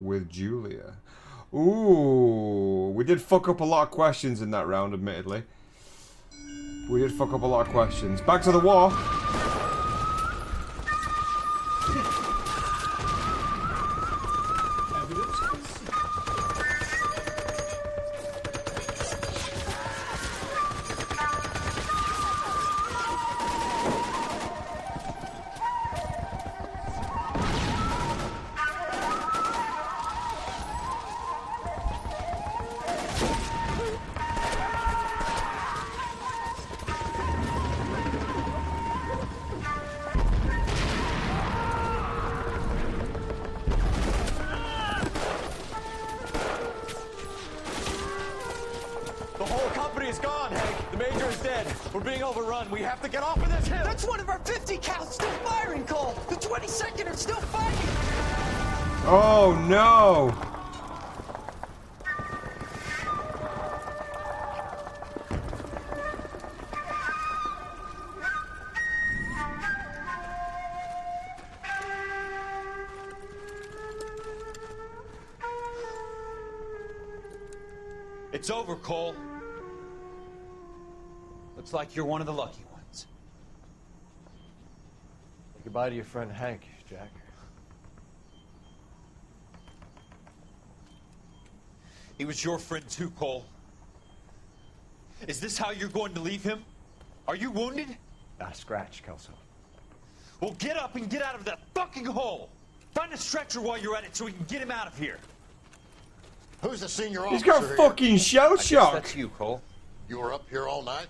with Julia. Ooh, we did fuck up a lot of questions in that round, admittedly. We did fuck up a lot of questions. Back to the war. Oh no! It's over, Cole. Looks like you're one of the lucky ones. Say goodbye to your friend Hank, Jack. He was your friend too, Cole. Is this how you're going to leave him? Are you wounded? Scratch, Kelso. Well, get up and get out of that fucking hole. Find a stretcher while you're at it so we can get him out of here. Who's the senior He's officer? got fucking shell shock. That's you, Cole. You were up here all night?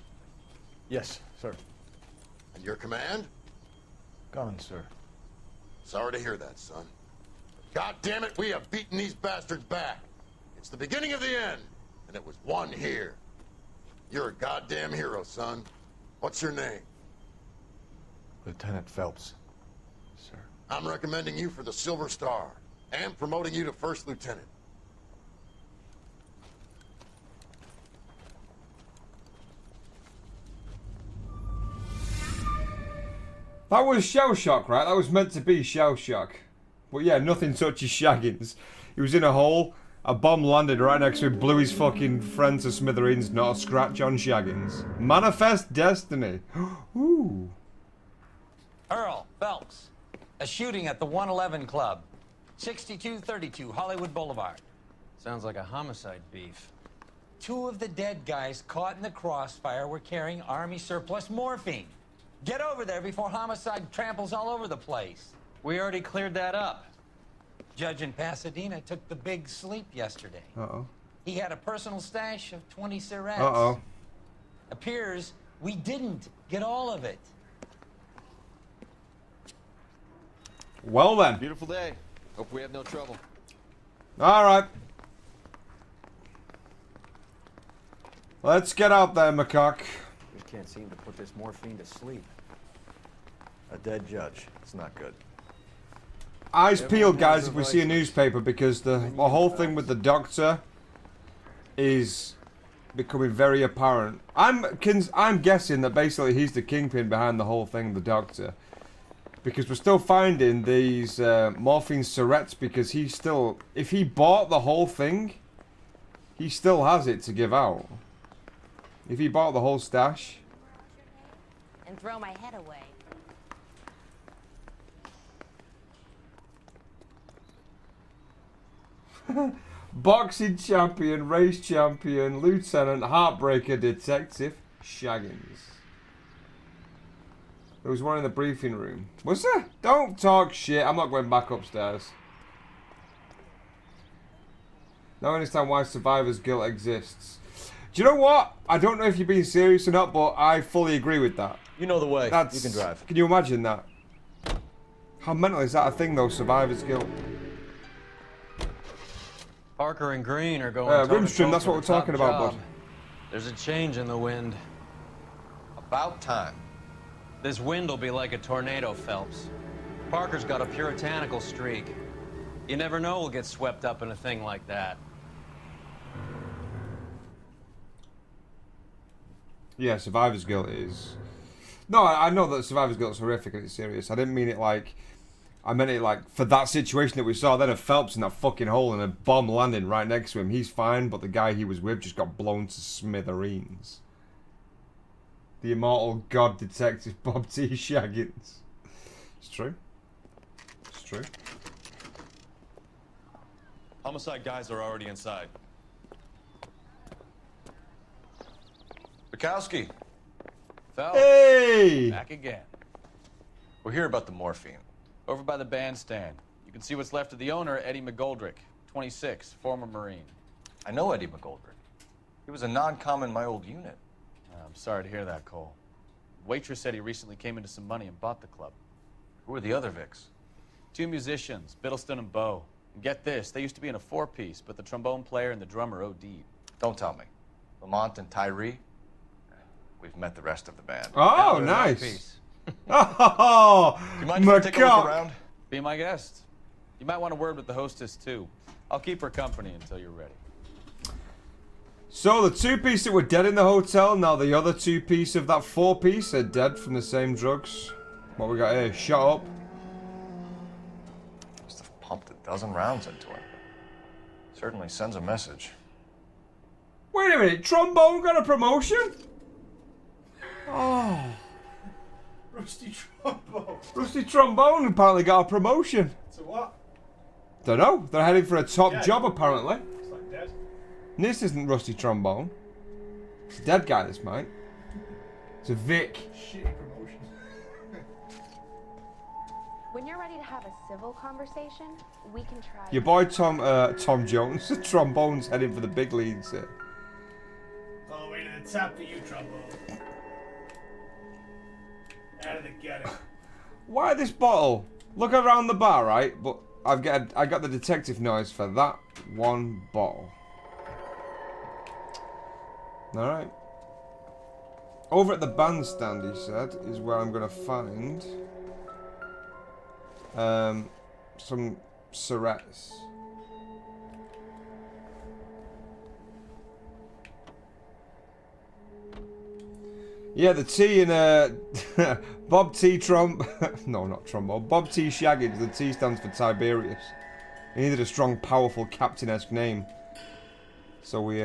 Yes, sir. And your command? Gone, sir. Sorry to hear that, son. God damn it, we have beaten these bastards back. It's the beginning of the end, and it was one here. You're a goddamn hero, son. What's your name? Lieutenant Phelps, sir. I'm recommending you for the Silver Star, and promoting you to First Lieutenant. That was shell shock, right? That was meant to be shell shock. But yeah, nothing touches Shaggins. He was in a hole, a bomb landed right next to him, blew his fucking friend to smithereens, not a scratch on Shaggins. Manifest destiny. Ooh. Earl Phelps, a shooting at the 111 Club, 6232 Hollywood Boulevard. Sounds like a homicide beef. Two of the dead guys caught in the crossfire were carrying Army surplus morphine. Get over there before homicide tramples all over the place. We already cleared that up. Judge in Pasadena took the big sleep yesterday. Uh-oh. He had a personal stash of 20 cigarettes. Uh-oh. Appears we didn't get all of it. Well then. Beautiful day. Hope we have no trouble. Alright. Let's get out there, macaque. Just can't seem to put this morphine to sleep. A dead judge. It's not good. Eyes peeled, guys, if we see a newspaper, because the whole thing with the doctor is becoming very apparent. I'm guessing that basically he's the kingpin behind the whole thing, the doctor. Because we're still finding these morphine syrettes, because he still, if he bought the whole thing, he still has it to give out. If he bought the whole stash. And throw my head away. Boxing champion, race champion, lieutenant, heartbreaker, detective, Shaggins. There was one in the briefing room. Was there? Don't talk shit. I'm not going back upstairs. Now I understand why survivor's guilt exists. Do you know what? I don't know if you're being serious or not, but I fully agree with that. You know the way. That's, you can drive. Can you imagine that? How mental is that a thing, though, survivor's guilt? Parker and Green are going Rimstream, that's what we're talking about, bud. There's a change in the wind. About time. This wind will be like a tornado, Phelps. Parker's got a puritanical streak. You never know we'll get swept up in a thing like that. Yeah, survivor's guilt is... No, I know that survivor's guilt is horrific and it's serious. I didn't mean it like... I meant it like for that situation that we saw. Then of Phelps in that fucking hole and a bomb landing right next to him. He's fine, but the guy he was with just got blown to smithereens. The immortal god detective Bob T Shaggins. It's true. It's true. Homicide guys are already inside. Bukowski, Phelps, Hey! back again. we're here about the morphine. Over by the bandstand. You can see what's left of the owner, Eddie McGoldrick, 26, former Marine. I know Eddie McGoldrick. He was a non-com in my old unit. I'm sorry to hear that, Cole. Waitress said he recently came into some money and bought the club. Who were the other Vics? 2 musicians, Biddleston and Bo. And get this, they used to be in a 4-piece, but the trombone player and the drummer OD'd. Don't tell me. Lamont and Tyree? We've met the rest of the band. Oh, nice. Oh, Do you mind if we take a look around? Be my guest. You might want a word with the hostess, too. I'll keep her company until you're ready. So the 2-piece that were dead in the hotel, now the other 2-piece of that 4-piece are dead from the same drugs. What we got here? Shut up. Must have pumped a dozen rounds into him. Certainly sends a message. Wait a minute, Trombone got a promotion? Oh. Rusty Trombone. Rusty Trombone apparently got a promotion. So what? Don't know. They're heading for a top job apparently. It's like dead. This isn't Rusty Trombone. It's a dead guy, this mate. It's a Vic. Shitty promotion. When you're ready to have a civil conversation, we can try. Your boy Tom Jones. Trombone's heading for the big leagues here. All the way to the top for you, Trombone. Out of the gutter. Why this bottle? Look around the bar, right? But I got the detective noise for that one bottle. Alright. Over at the bandstand, he said, is where I'm gonna find some Surrettes. Yeah, the T in Bob T no, not Trombone. Bob T Shaggins. The T stands for Tiberius. He needed a strong, powerful, captain-esque name, so we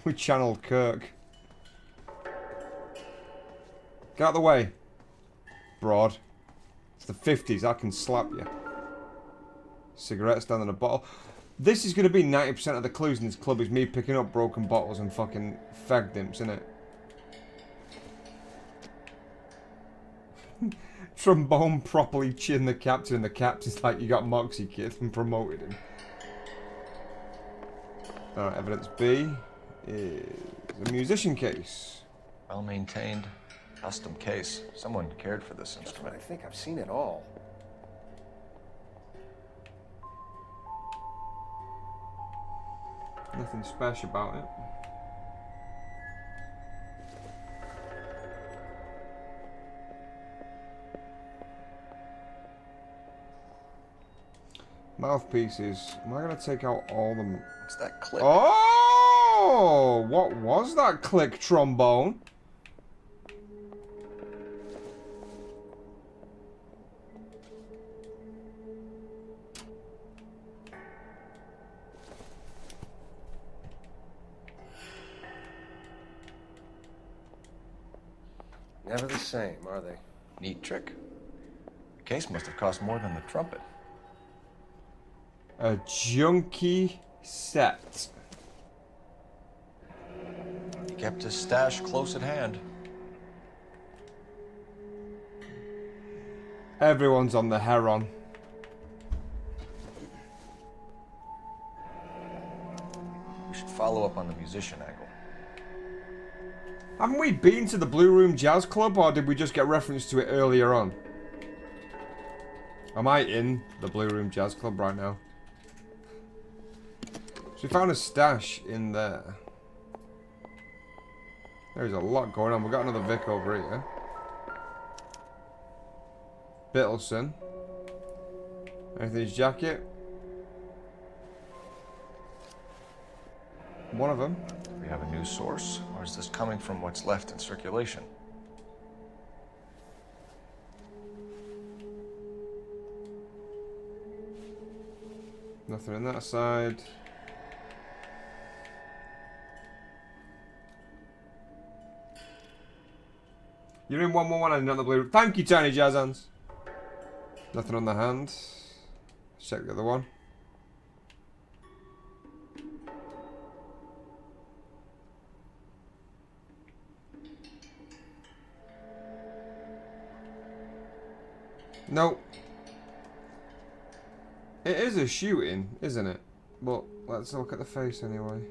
we channeled Kirk. Get out of the way, broad. It's the 50s. I can slap you. Cigarette stand and a bottle. This is going to be 90% of the clues in this club is me picking up broken bottles and fucking fag dimps, isn't it? Trombone properly chinned the captain, and the captain's like, you got Moxie, kid, and promoted him. Alright, evidence B is a musician case. Well maintained, custom case. Someone cared for this instrument. I think I've seen it all. Nothing special about it. Mouthpieces. Am I going to take out all them? What's that click? Oh! What was that click, Trombone? Never the same, are they? Neat trick. The case must have cost more than the trumpet. A junkie set. He kept his stash close at hand. Everyone's on the heron. We should follow up on the musician angle. Haven't we been to the Blue Room Jazz Club, or did we just get reference to it earlier on? Am I in the Blue Room Jazz Club right now? So we found a stash in there. There's a lot going on. We've got another Vic over here. Bittleson. Anything in his jacket? One of them. Do we have a new source, or is this coming from what's left in circulation? Nothing on that side. You're in 111 and not the blue. Thank you, Tiny Jazz Hands. Nothing on the hand. Check the other one. Nope. It is a shooting, isn't it? But let's look at the face anyway.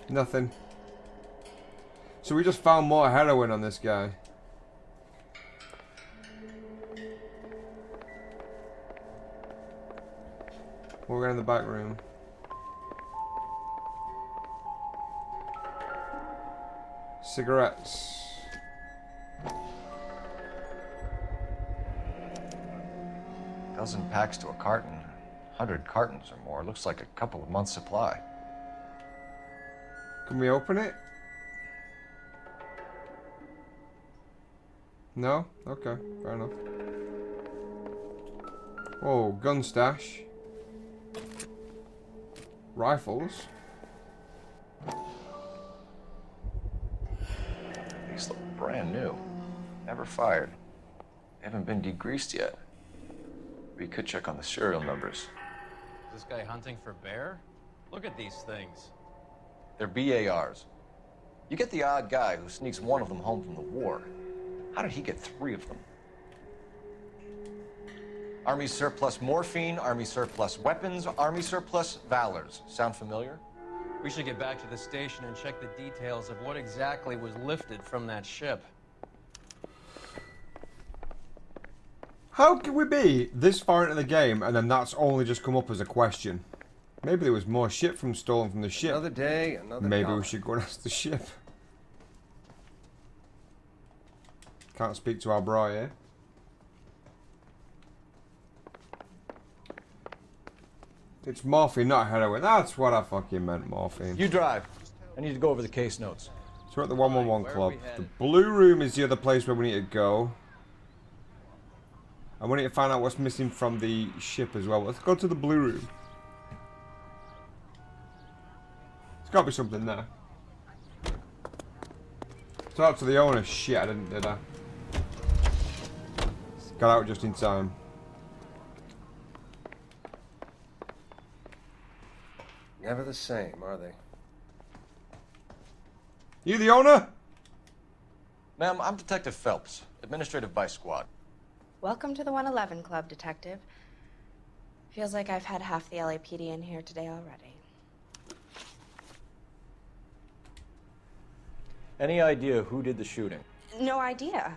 Nothing. So we just found more heroin on this guy. We're in the back room. Cigarettes. Dozen packs to a carton. 100 cartons or more. Looks like a couple of months' supply. Can we open it? No? Okay, fair enough. Whoa, gun stash. Rifles. These look brand new. Never fired. They haven't been degreased yet. We could check on the serial numbers. Is this guy hunting for bear? Look at these things. They're BARs. You get the odd guy who sneaks one of them home from the war. How did he get 3 of them? Army surplus morphine, Army surplus weapons, Army surplus valors. Sound familiar? We should get back to the station and check the details of what exactly was lifted from that ship. How can we be this far into the game and then that's only just come up as a question? Maybe there was more shit stolen from the ship. Another day, another Maybe dollar. we should go and ask the ship. Can't speak to our bra, yeah? It's morphine, not heroin. That's what I fucking meant, morphine. You drive. I need to go over the case notes. So we're at the 111 club. The blue room is the other place where we need to go. And we need to find out what's missing from the ship as well. Let's go to the blue room. There's got to be something there. Talk to the owner. Shit, I didn't, did I? Got out just in time. Never the same, are they? You the owner? Ma'am, I'm Detective Phelps, Administrative Vice Squad. Welcome to the 111 Club, Detective. Feels like I've had half the LAPD in here today already. Any idea who did the shooting? No idea.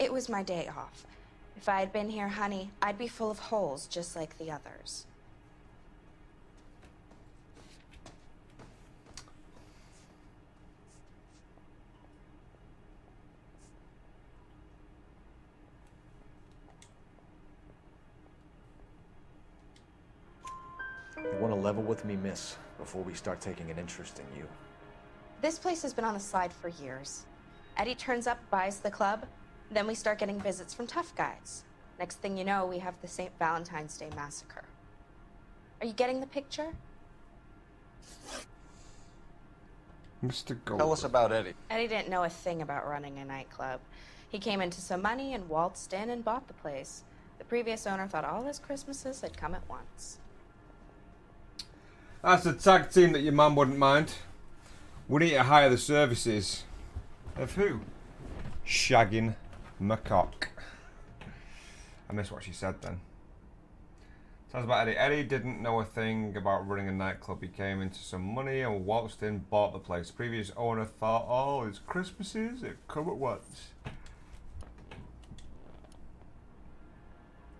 It was my day off. If I had been here, honey, I'd be full of holes just like the others. You want to level with me, miss, before we start taking an interest in you. This place has been on the slide for years. Eddie turns up, buys the club, then we start getting visits from tough guys. Next thing you know, we have the St. Valentine's Day massacre. Are you getting the picture? Mr. Gold. Tell us about Eddie. Eddie didn't know a thing about running a nightclub. He came into some money and waltzed in and bought the place. The previous owner thought all his Christmases had come at once. That's a tag team that your mum wouldn't mind. We need to hire the services. Of who? Shagging McCock. I missed what she said then. Sounds about Eddie. Eddie didn't know a thing about running a nightclub. He came into some money and waltzed in, bought the place. Previous owner thought all his Christmases had come at once.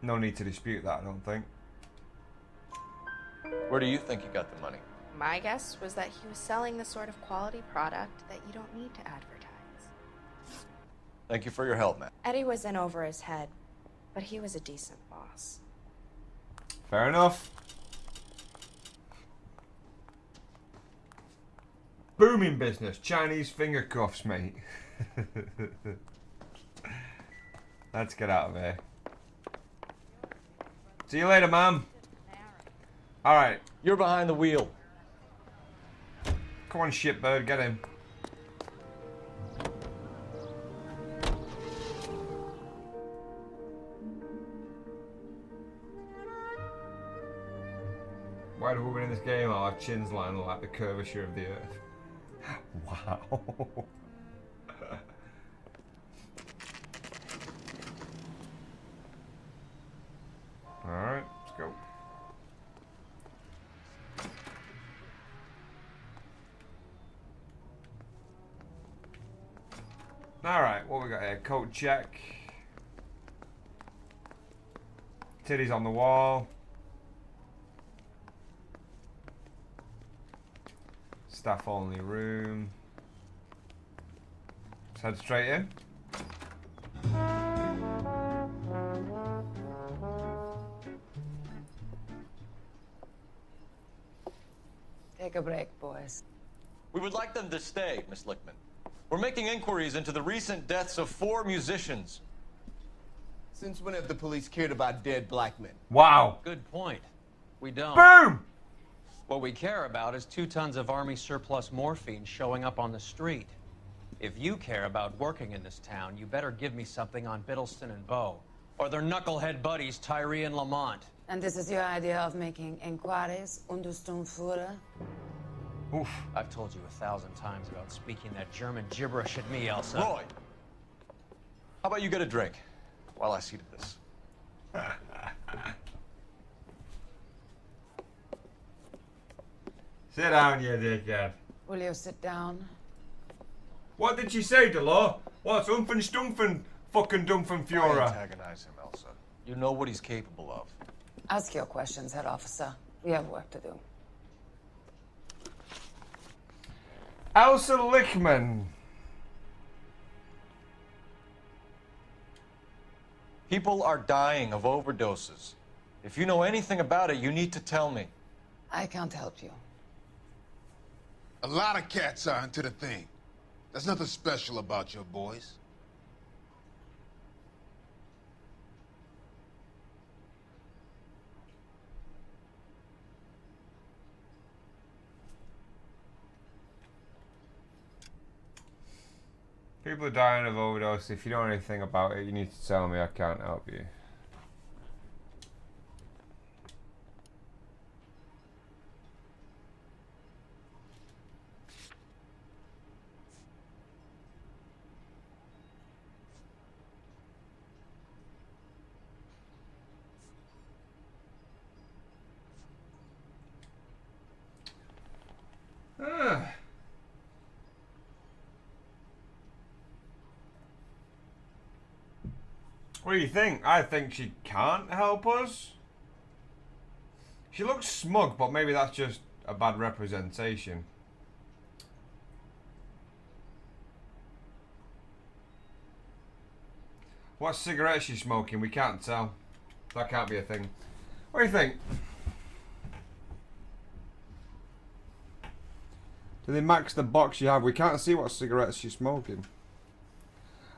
No need to dispute that, I don't think. Where do you think he got the money? My guess was that he was selling the sort of quality product that you don't need to advertise. Thank you for your help, man. Eddie was in over his head, but he was a decent boss. Fair enough. Booming business. Chinese finger cuffs, mate. Let's get out of here. See you later, ma'am. All right. You're behind the wheel. Come on, shitbird, get him. Why do women in this game all have chins lined like the curvature of the earth? Wow. Alright, let's go. Alright, what we got here? Coat check. Titties on the wall. Staff only room. Let's head straight in. Take a break, boys. We would like them to stay, Miss Lickman. We're making inquiries into the recent deaths of 4 musicians. Since when have the police cared about dead black men? Wow. Good point. We don't. Boom! What we care about is 2 tons of Army surplus morphine showing up on the street. If you care about working in this town, you better give me something on Biddleston and Bow, or their knucklehead buddies Tyree and Lamont. And this is your idea of making inquiries, Untersturmführer? Oof. I've told you 1,000 times about speaking that German gibberish at me, Elsa. Roy, how about you get a drink while I see to this? Sit down, you dickhead. Will you sit down? What did she say, Delore? What's Umfen Stumpfen fucking Dumpfen Why Führer? antagonize him, Elsa? You know what he's capable of. Ask your questions, head officer. We have work to do. Elsa Lickman. People are dying of overdoses. If you know anything about it, you need to tell me. I can't help you. A lot of cats are into the thing. There's nothing special about your boys. People are dying of overdose. If you know anything about it, you need to tell me. I can't help you. What do you think? I think she can't help us. She looks smug, but maybe that's just a bad representation. What cigarette is she smoking? We can't tell. That can't be a thing. What do you think? Do they max the box you have? We can't see what cigarettes she's smoking.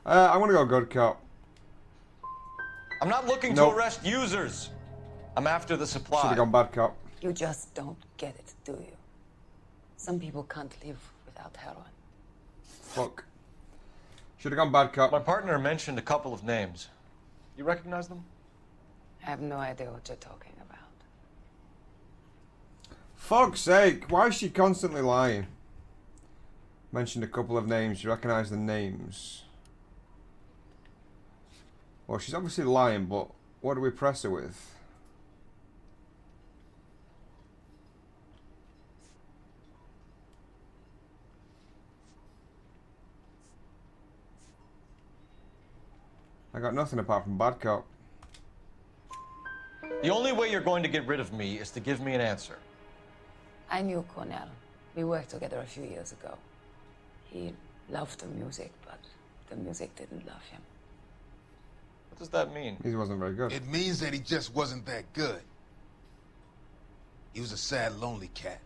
I'm gonna go good cop. I'm not looking Nope. to arrest users. I'm after the supply. Should have gone bad cop. You just don't get it, do you? Some people can't live without heroin. Fuck. Should have gone bad cop. My partner mentioned a couple of names. You recognize them? I have no idea what you're talking about. Fuck's sake, why is she constantly lying? Mentioned a couple of names. You recognise the names? Well, she's obviously lying, but what do we press her with? I got nothing apart from bad cop. The only way you're going to get rid of me is to give me an answer. I knew Cornell. We worked together a few years ago. He loved the music, but the music didn't love him. What does that mean? He wasn't very good. It means that he just wasn't that good. He was a sad, lonely cat.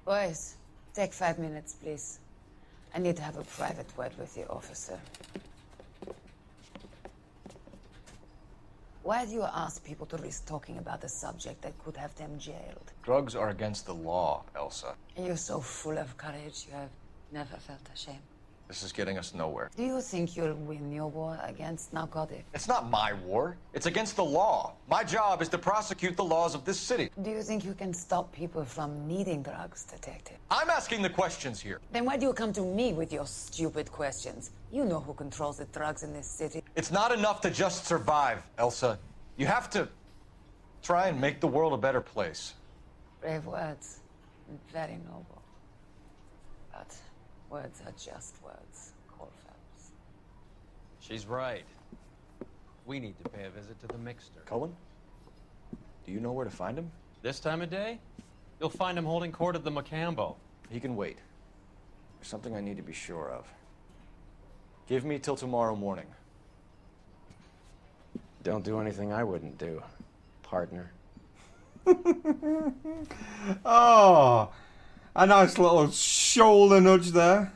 Boys, take 5 minutes, please. I need to have a private word with the officer. Why do you ask people to risk talking about a subject that could have them jailed? Drugs are against the law, Elsa. You're so full of courage, you have never felt ashamed. This is getting us nowhere. Do you think you'll win your war against narcotics? It's not my war. It's against the law. My job is to prosecute the laws of this city. Do you think you can stop people from needing drugs, Detective? I'm asking the questions here. Then why do you come to me with your stupid questions? You know who controls the drugs in this city. It's not enough to just survive, Elsa. You have to try and make the world a better place. Brave words. Very noble. But words are just words, Cole Phelps. She's right. We need to pay a visit to the mixer. Cohen? Do you know where to find him? This time of day? You'll find him holding court at the Macambo. He can wait. There's something I need to be sure of. Give me till tomorrow morning. Don't do anything I wouldn't do, partner. Oh, a nice little shoulder nudge there.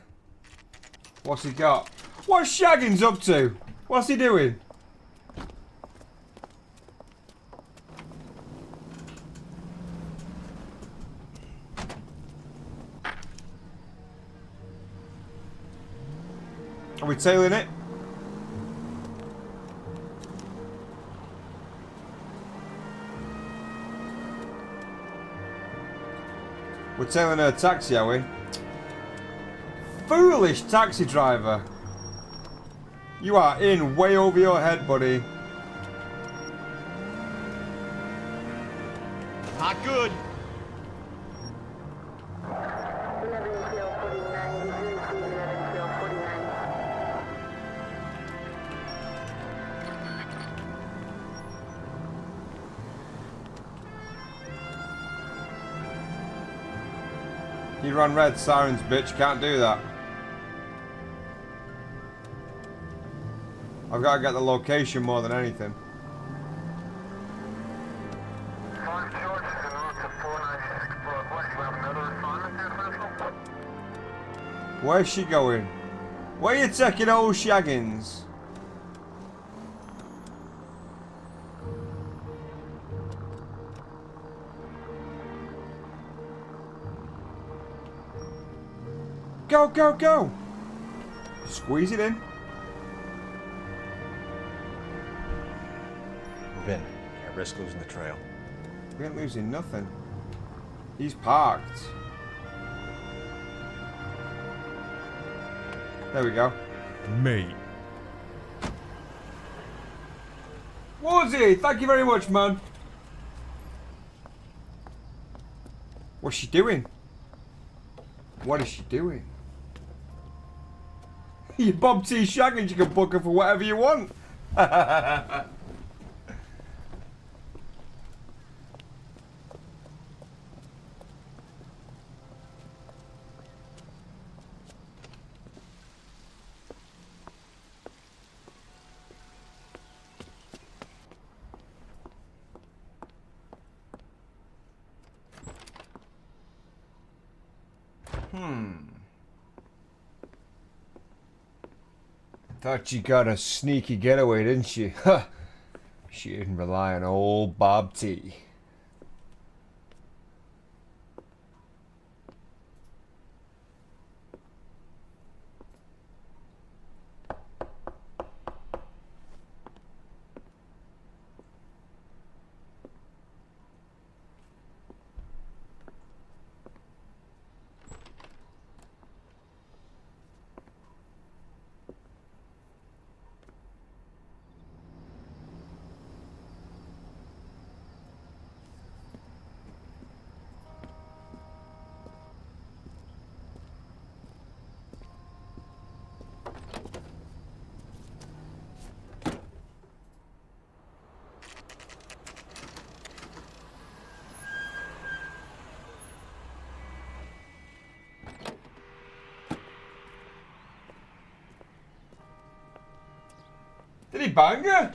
What's he got? What's Shaggins up to? What's he doing? Are we tailing it? We're tailing a taxi, are we? Foolish taxi driver. You are in way over your head, buddy. Not good. You run red, sirens, bitch. Can't do that. I've got to get the location more than anything. Where's she going? Where you taking old Shaggins? Go, go, go! Squeeze it in. Move in. Can't risk losing the trail. We ain't losing nothing. He's parked. There we go. Mate. Woodsy, thank you very much, man. What's she doing? What is she doing? You Bob T Shaggins, you can book her for whatever you want. Thought you got a sneaky getaway, didn't she? Huh. She didn't rely on old Bob T. Did he bang her?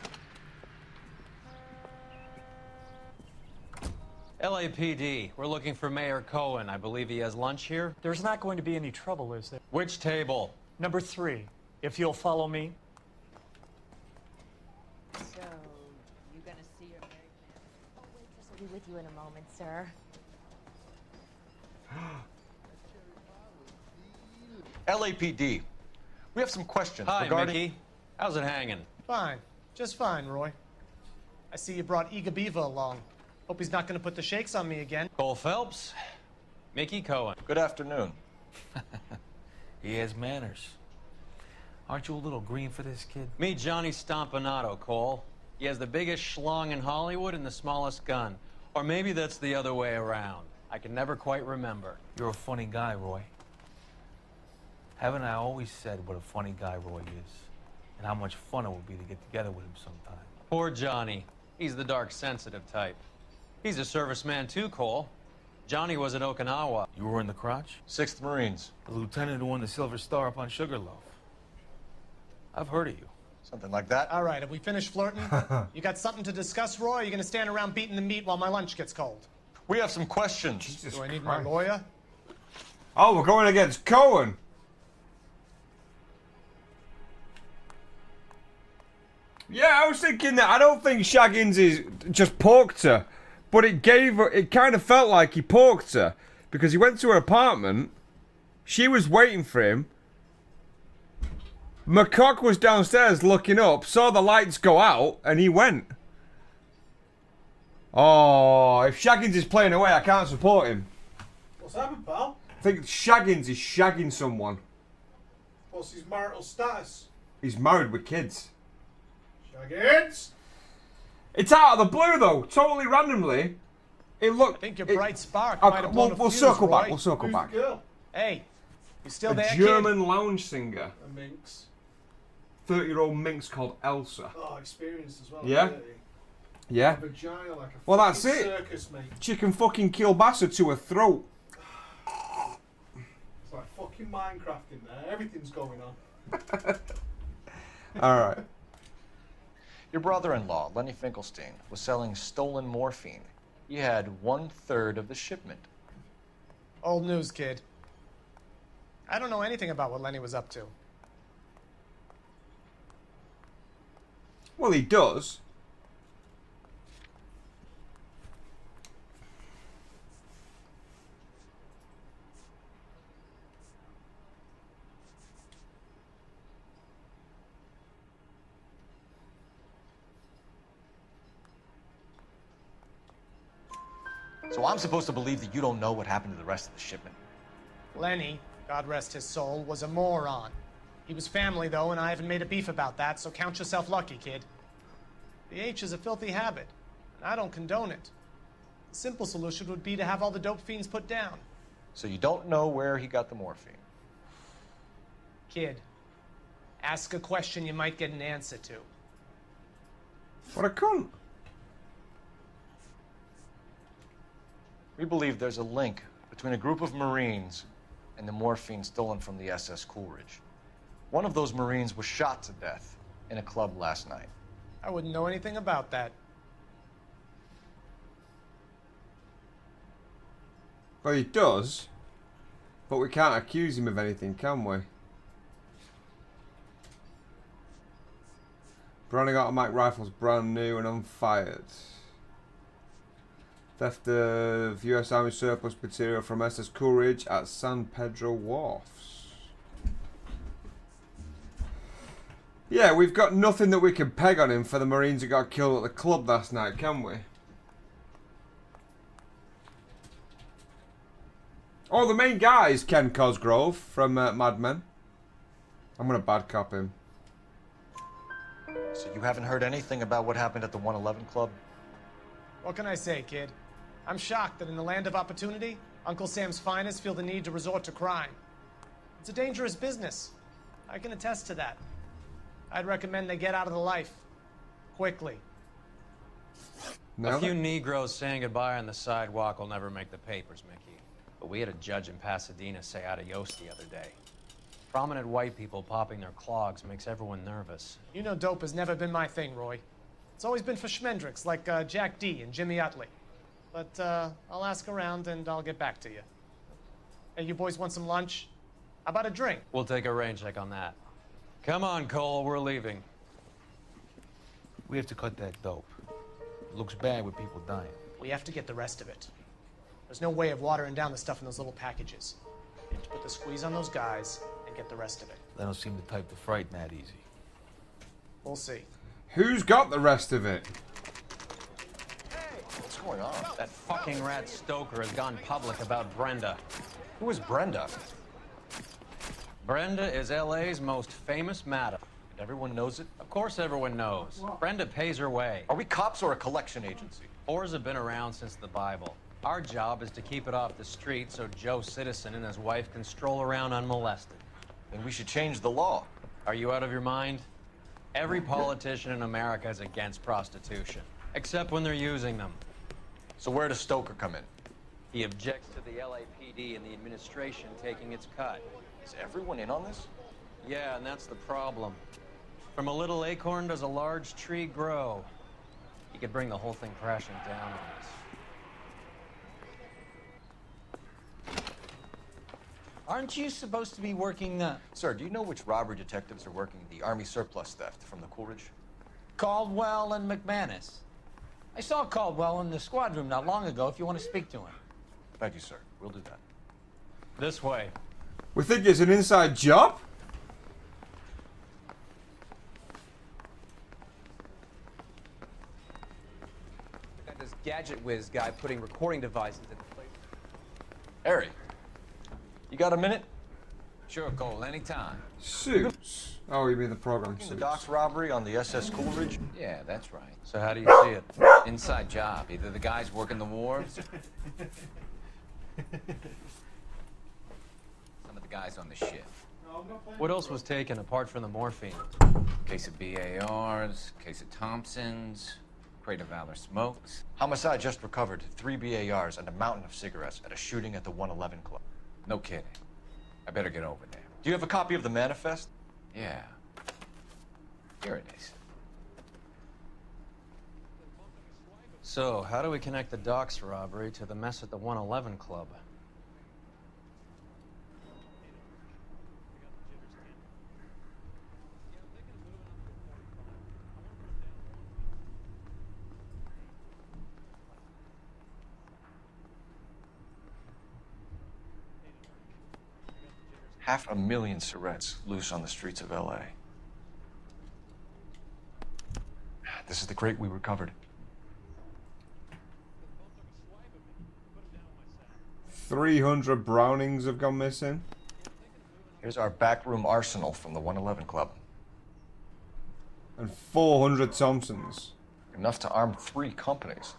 LAPD, we're looking for Mayor Cohen. I believe he has lunch here. There's not going to be any trouble, is there? Which table? Number 3, if you'll follow me. So, you with you in a moment, sir. LAPD. We have some questions Hi, regarding... Mickey. How's it hanging? Fine. Just fine, Roy. I see you brought Eager Beaver along. Hope he's not going to put the shakes on me again. Cole Phelps, Mickey Cohen. Good afternoon. He has manners. Aren't you a little green for this kid? Meet Johnny Stompanato, Cole. He has the biggest schlong in Hollywood and the smallest gun. Or maybe that's the other way around. I can never quite remember. You're a funny guy, Roy. Haven't I always said what a funny guy Roy is? And how much fun it would be to get together with him sometime. Poor Johnny. He's the dark, sensitive type. He's a serviceman too, Cole. Johnny was at Okinawa. You were in the crotch? 6th Marines. The lieutenant who won the Silver Star up on Sugarloaf. I've heard of you. Something like that. All right, have we finished flirting? You got something to discuss, Roy? Or are you going to stand around beating the meat while my lunch gets cold? We have some questions. Jesus Do I need Christ. my lawyer? Oh, we're going against Cohen. Yeah, I was thinking that. I don't think Shaggins is just poked her, but it gave her. It kind of felt like he poked her because he went to her apartment. She was waiting for him. McCock was downstairs looking up, saw the lights go out, and he went. Oh, if Shaggins is playing away, I can't support him. What's happened, pal? I think Shaggins is shagging someone. What's his marital status? He's married with kids. Shaggins! It's out of the blue though, totally randomly. It looked. I think your bright spark Okay, might have blown a we'll fuse, circle Roy. back. We'll circle Who's back. the girl? Hey, you still A there, German lounge singer, A minx. 30-year-old minx called Elsa. Oh, experienced as well. Yeah? Really. Yeah. A vagina like a Well, that's fucking it. circus, mate. She can fucking kill bastard to her throat. It's like fucking Minecraft in there. Everything's going on. All right. Your brother-in-law, Lenny Finkelstein, was selling stolen morphine. He had 1/3 of the shipment. Old news, kid. I don't know anything about what Lenny was up to. Well, he does. So I'm supposed to believe that you don't know what happened to the rest of the shipment? Lenny, God rest his soul, was a moron. He was family, though, and I haven't made a beef about that, so count yourself lucky, kid. The H is a filthy habit, and I don't condone it. The simple solution would be to have all the dope fiends put down. So you don't know where he got the morphine? Kid, ask a question you might get an answer to. What a cunt. We believe there's a link between a group of Marines and the morphine stolen from the SS Coolidge. One of those Marines was shot to death in a club last night. I wouldn't know anything about that. Well, he does. But we can't accuse him of anything, can we? Browning automatic rifles brand new and unfired. Theft of US Army surplus material from SS Coolidge at San Pedro Wharfs. Yeah, we've got nothing that we can peg on him for the Marines that got killed at the club last night, can we? Oh, the main guy is Ken Cosgrove from Mad Men. I'm gonna bad cop him. So you haven't heard anything about what happened at the 111 Club? What can I say, kid? I'm shocked that in the land of opportunity, Uncle Sam's finest feel the need to resort to crime. It's a dangerous business. I can attest to that. I'd recommend they get out of the life. Quickly. A few Negroes saying goodbye on the sidewalk will never make the papers, Mickey. But we had a judge in Pasadena say adios the other day. Prominent white people popping their clogs makes everyone nervous. You know dope has never been my thing, Roy. It's always been for schmendricks like Jack D. and Jimmy Utley. But I'll ask around and I'll get back to you. Hey, you boys want some lunch? How about a drink? We'll take a rain check on that. Come on, Cole, we're leaving. We have to cut that dope. It looks bad with people dying. We have to get the rest of it. There's no way of watering down the stuff in those little packages. We have to put the squeeze on those guys and get the rest of it. They don't seem the type to frighten that easy. We'll see. Who's got the rest of it? What's going on? That fucking rat Stoker has gone public about Brenda. Who is Brenda? Brenda is LA's most famous madam. Everyone knows it? Of course everyone knows. Brenda pays her way. Are we cops or a collection agency? Whores have been around since the Bible. Our job is to keep it off the street so Joe Citizen and his wife can stroll around unmolested. Then we should change the law. Are you out of your mind? Every politician in America is against prostitution, except when they're using them. So where does Stoker come in? He objects to the LAPD and the administration taking its cut. Is everyone in on this? Yeah, and that's the problem. From a little acorn does a large tree grow. He could bring the whole thing crashing down on us. Aren't you supposed to be working Sir, do you know which robbery detectives are working the Army surplus theft from the Coolidge? Caldwell and McManus? I saw Caldwell in the squad room not long ago if you want to speak to him. Thank you, sir. We'll do that. This way. We think it's an inside job? Got this gadget whiz guy putting recording devices at the place. Harry, you got a minute? Sure, Cole, anytime. Suits. Oh, you mean the program The suits. docks robbery on the SS Coolidge? Yeah, that's right. So how do you see it? Inside job. Either the guys working the wharves, some of the guys on the ship. What else was taken apart from the morphine? Case of BARs, case of Thompsons, crate of Valor smokes. Homicide just recovered 3 BARs and a mountain of cigarettes at a shooting at the 111 Club. No kidding. I better get over there. Do you have a copy of the manifest? Yeah. Here it is. So, how do we connect the docks robbery to the mess at the 111 Club? $500,000 cigarettes loose on the streets of LA. This is the crate we recovered. 300 Brownings have gone missing. Here's our backroom arsenal from the 111 Club. And 400 Thompsons. Enough to arm 3 companies.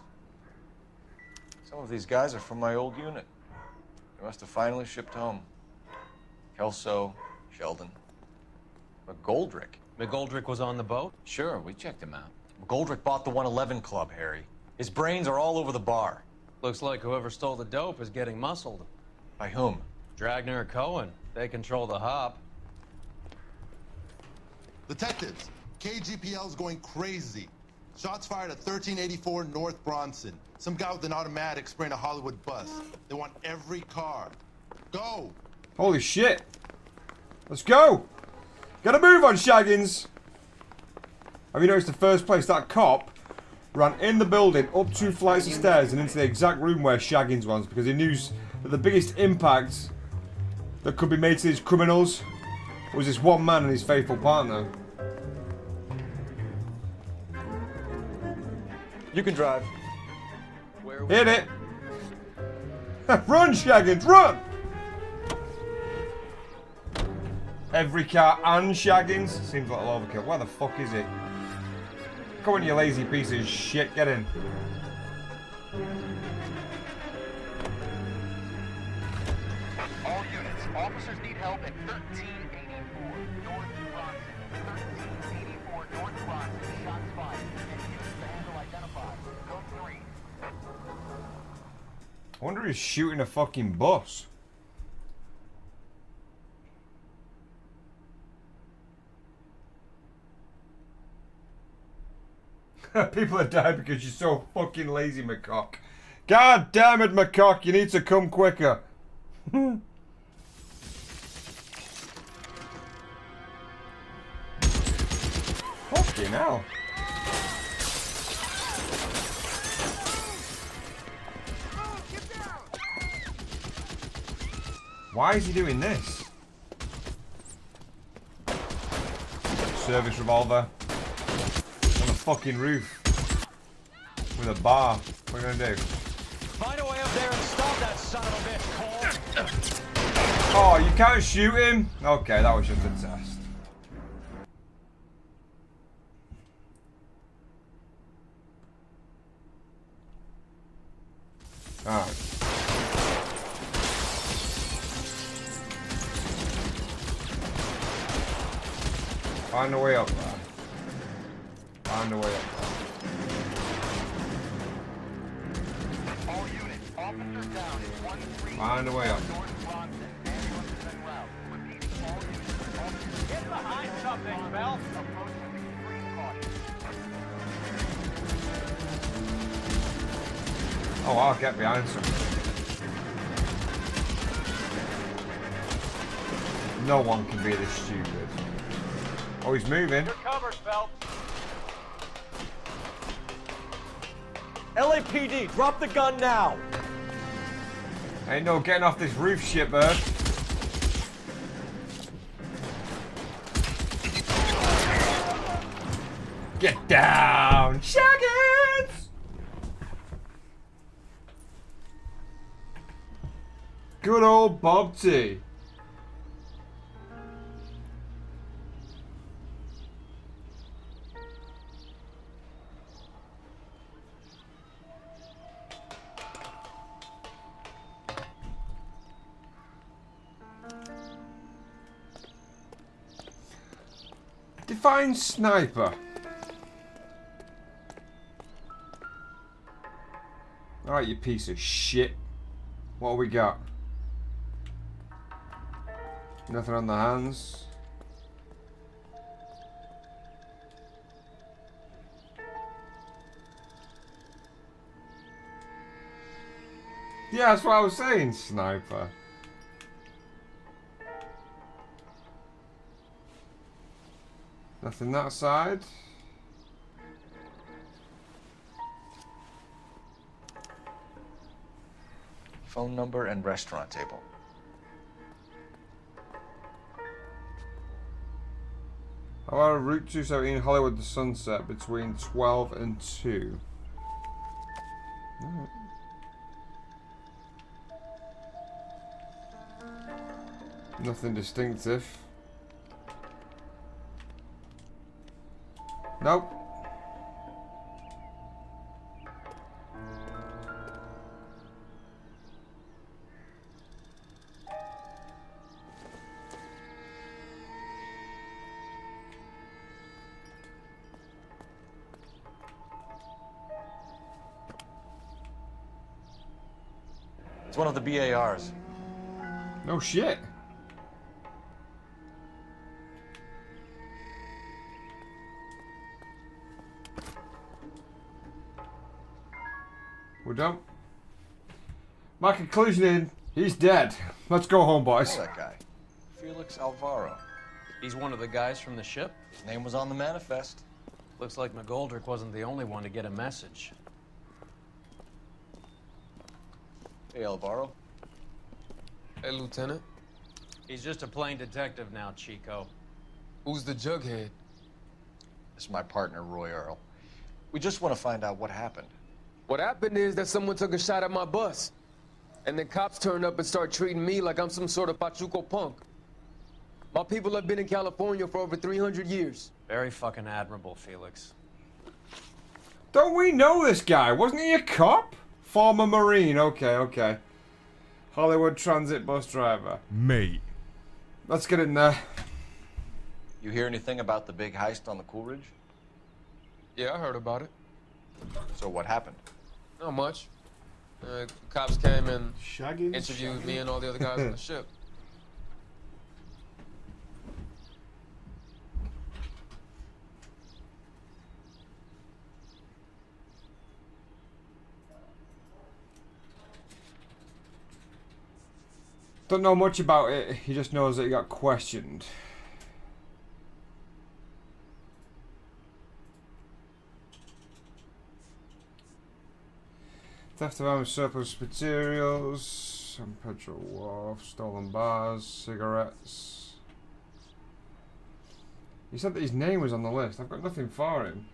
Some of these guys are from my old unit. They must have finally shipped home. Kelso, Sheldon, McGoldrick. McGoldrick was on the boat? Sure, we checked him out. McGoldrick bought the 111 Club, Harry. His brains are all over the bar. Looks like whoever stole the dope is getting muscled. By whom? Dragner or Cohen. They control the hop. Detectives, KGPL's going crazy. Shots fired at 1384 North Bronson. Some guy with an automatic spraying a Hollywood bus. They want every car. Go! Holy shit. Let's go. Gotta move on, Shaggins. Have you noticed the first place that cop ran in the building, up 2 flights of stairs and into the exact room where Shaggins was, because he knew that the biggest impact that could be made to these criminals was this one man and his faithful partner. You can drive. Hit it. Run, Shaggins, run! Every car and Shaggins? Seems like a lot of overkill. Where the fuck is it? Come on, you lazy piece of shit. Get in. All units, officers need help at 1384 North Bronson. 1384 North Bronson. Shots fired. And units to handle identified. Go 3. I wonder who's shooting a fucking bus. People are dying because you're so fucking lazy, McCock. God damn it, McCock, you need to come quicker. Fucking hell. Why is he doing this? Service revolver. On a fucking roof. With a bar. What are you gonna do? Find a way up there and stop that son of a bitch, Cole. Oh, you can't shoot him? Okay, that was just a test. Alright. Find a way up there. Find a way up there. All units, officers down in 1-3. Find a way up. North Bronson. Ambulance is en route. Repeating, all units, officers. Get behind something, Bell. Approaching with extreme caution. Oh, I'll get behind something. No one can be this stupid. Oh, he's moving. Your cover's Bell. LAPD, drop the gun now! Ain't no getting off this roof, shitbird. Get down, Shaggins! Good old Bob T. Define sniper. Alright, you piece of shit. What have we got? Nothing on the hands. Yeah, that's what I was saying, sniper. Nothing that side. Phone number and restaurant table. How about Route 217 Hollywood to Sunset between 12 and 2? Right. Nothing distinctive. Nope. It's one of the BARs. No shit. We're done. My conclusion is, he's dead. Let's go home, boys. Oh, that guy. Felix Alvaro. He's one of the guys from the ship? His name was on the manifest. Looks like McGoldrick wasn't the only one to get a message. Hey, Alvaro. Hey, Lieutenant. He's just a plain detective now, Chico. Who's the jughead? This is my partner, Roy Earl. We just want to find out what happened. What happened is that someone took a shot at my bus. And then cops turned up and started treating me like I'm some sort of Pachuco punk. My people have been in California for over 300 years. Very fucking admirable, Felix. Don't we know this guy? Wasn't he a cop? Former Marine. Okay, okay. Hollywood Transit bus driver. Mate. Let's get in there. You hear anything about the big heist on the Coolidge? Yeah, I heard about it. So what happened? Not much. Cops came and Shaggins, interviewed me and all the other guys on the ship. Don't know much about it. He just knows that he got questioned. Theft of arms, surplus materials. San Pedro Wharf, stolen bars, cigarettes. He said that his name was on the list. I've got nothing for him.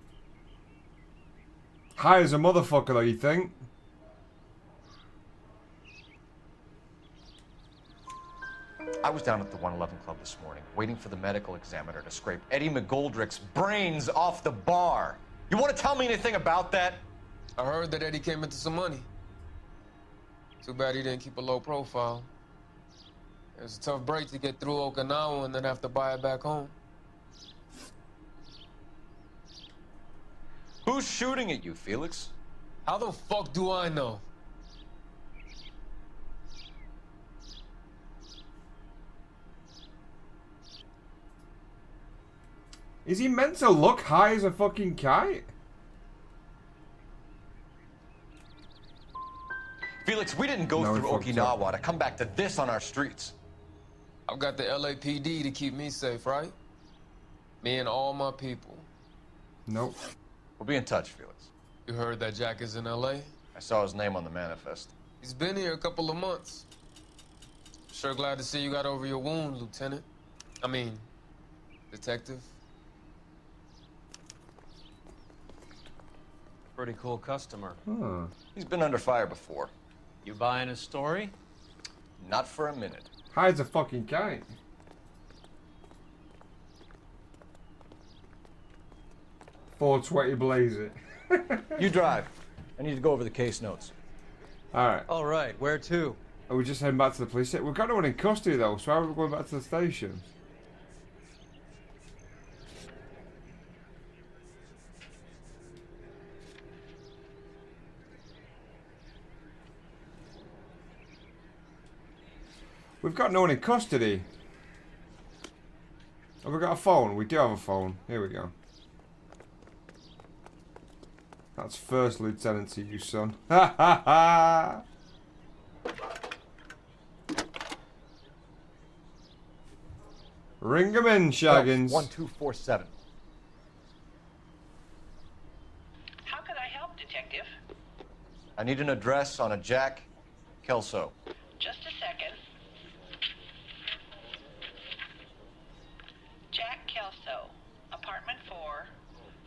High as a motherfucker though, you think? I was down at the 111 Club this morning, waiting for the medical examiner to scrape Eddie McGoldrick's brains off the bar. You want to tell me anything about that? I heard that Eddie came into some money. Too bad he didn't keep a low profile. It was a tough break to get through Okinawa and then have to buy it back home. Who's shooting at you, Felix? How the fuck do I know? Is he meant to look high as a fucking kite? Felix, we didn't go through Okinawa to come back to this on our streets. I've got the LAPD to keep me safe, right? Me and all my people. Nope. We'll be in touch, Felix. You heard that Jack is in LA? I saw his name on the manifest. He's been here a couple of months. Sure glad to see you got over your wound, Lieutenant. I mean, Detective. Pretty cool customer. Huh. He's been under fire before. You buying his story? Not for a minute. High as a fucking kite. .420 blaze it. You drive. I need to go over the case notes. Alright. Alright, where to? Are we just heading back to the police station? We've got no one in custody though, so how are we going back to the station? We've got no one in custody. Have we got a phone? We do have a phone. Here we go. That's first lieutenant to you, son. Ha ha ha! Ring 'em in, Shaggins. 1247. How can I help, Detective? I need an address on a Jack Kelso. Just a second. Jack Kelso, apartment 4,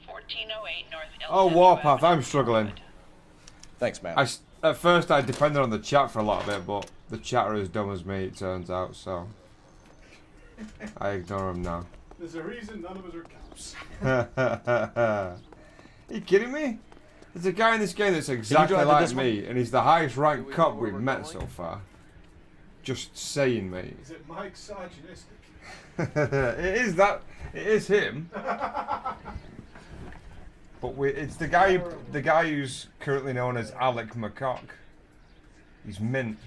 1408 North Oh, Warpath, I'm struggling. Thanks, man. At first, I depended on the chat for a lot of it, but the chat are as dumb as me, it turns out, so I ignore them now. There's a reason none of us are cops. Are you kidding me? There's a guy in this game that's exactly like me, and he's the highest ranked cop we've met so far. Just saying, mate. Is it Mike Sargenistic? It is that. It is him. But it's the guy who's currently known as Alec McCock. He's mint.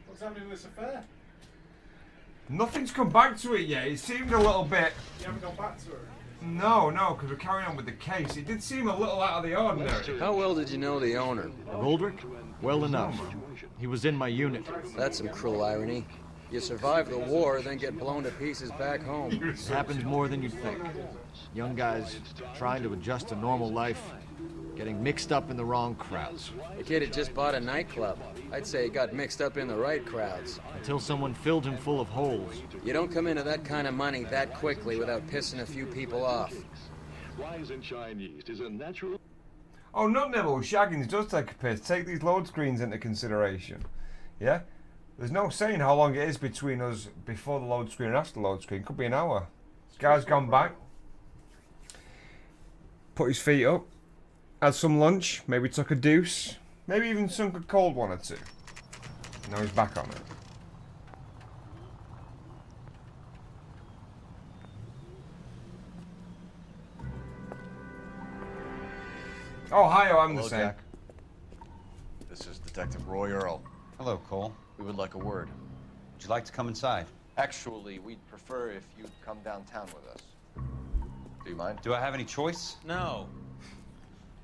What's happening with this affair? Nothing's come back to it yet. It seemed a little bit. You haven't gone back to her? No, because we're carrying on with the case. It did seem a little out of the ordinary. How well did you know the owner? Goldrick? Well enough. He was in my unit. That's some cruel irony. You survive the war, then get blown to pieces back home. It happens more than you'd think. Young guys trying to adjust to normal life, getting mixed up in the wrong crowds. The kid had just bought a nightclub. I'd say he got mixed up in the right crowds. Until someone filled him full of holes. You don't come into that kind of money that quickly without pissing a few people off. Rising Chinese is a natural... Oh, not Nibble. Shaggins does take a piss. Take these load screens into consideration. Yeah? There's no saying how long it is between us before the load screen and after the load screen. Could be an hour. This guy's gone back. Put his feet up. Had some lunch. Maybe took a deuce. Maybe even sunk a cold one or two. Now he's back on it. Oh, hi, I'm the same. Jack. This is Detective Roy Earl. Hello, Cole. We would like a word. Would you like to come inside? Actually, we'd prefer if you'd come downtown with us. Do you mind? Do I have any choice? No.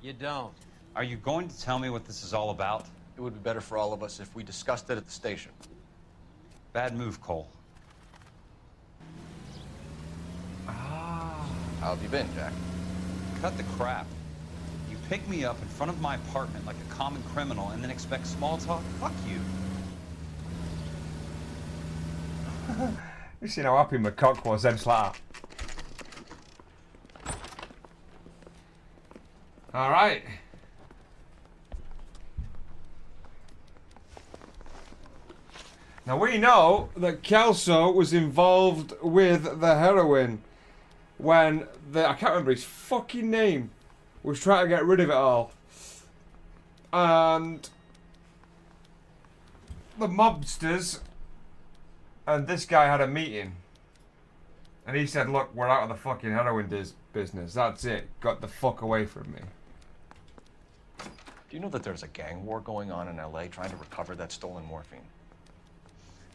You don't. Are you going to tell me what this is all about? It would be better for all of us if we discussed it at the station. Bad move, Cole. How have you been, Jack? Cut the crap. You pick me up in front of my apartment like a common criminal and then expect small talk? Fuck you. You seen how happy McCock was then, like that. Alright. Now we know that Kelso was involved with the heroin when I can't remember his fucking name, was trying to get rid of it all. And the mobsters and this guy had a meeting. And he said, look, we're out of the fucking heroin business. That's it. Got the fuck away from me. Do you know that there's a gang war going on in LA trying to recover that stolen morphine?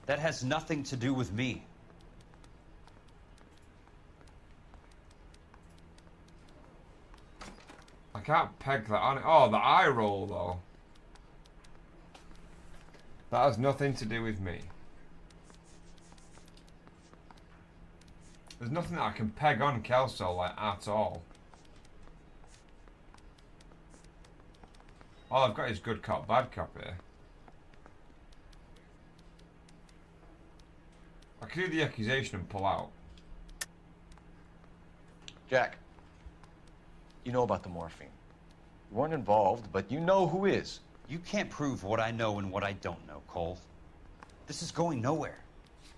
That has nothing to do with me. I can't peg that on it. Oh, the eye roll, though. That has nothing to do with me. There's nothing that I can peg on Kelso, like, at all. All I've got is good cop, bad cop here. I can do the accusation and pull out. Jack, you know about the morphine. You weren't involved, but you know who is. You can't prove what I know and what I don't know, Cole. This is going nowhere.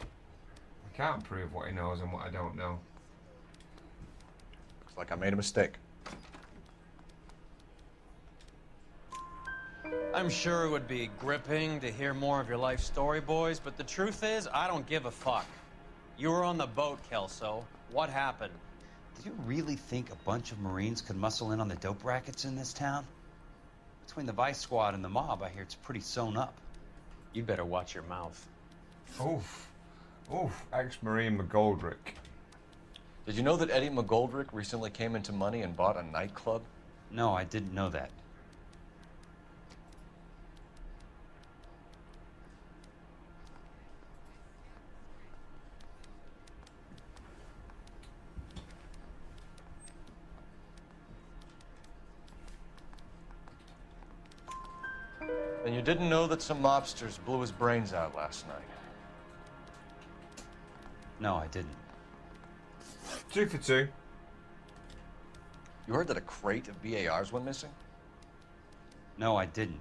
I can't prove what he knows and what I don't know. Looks like I made a mistake. I'm sure it would be gripping to hear more of your life story, boys, but the truth is, I don't give a fuck. You were on the boat, Kelso. What happened? Do you really think a bunch of Marines could muscle in on the dope rackets in this town? Between the Vice Squad and the mob, I hear it's pretty sewn up. You better watch your mouth. Oof. Oof. Ex-Marine McGoldrick. Did you know that Eddie McGoldrick recently came into money and bought a nightclub? No, I didn't know that. And you didn't know that some mobsters blew his brains out last night? No, I didn't. 2 for 2. You heard that a crate of BARs went missing? No, I didn't.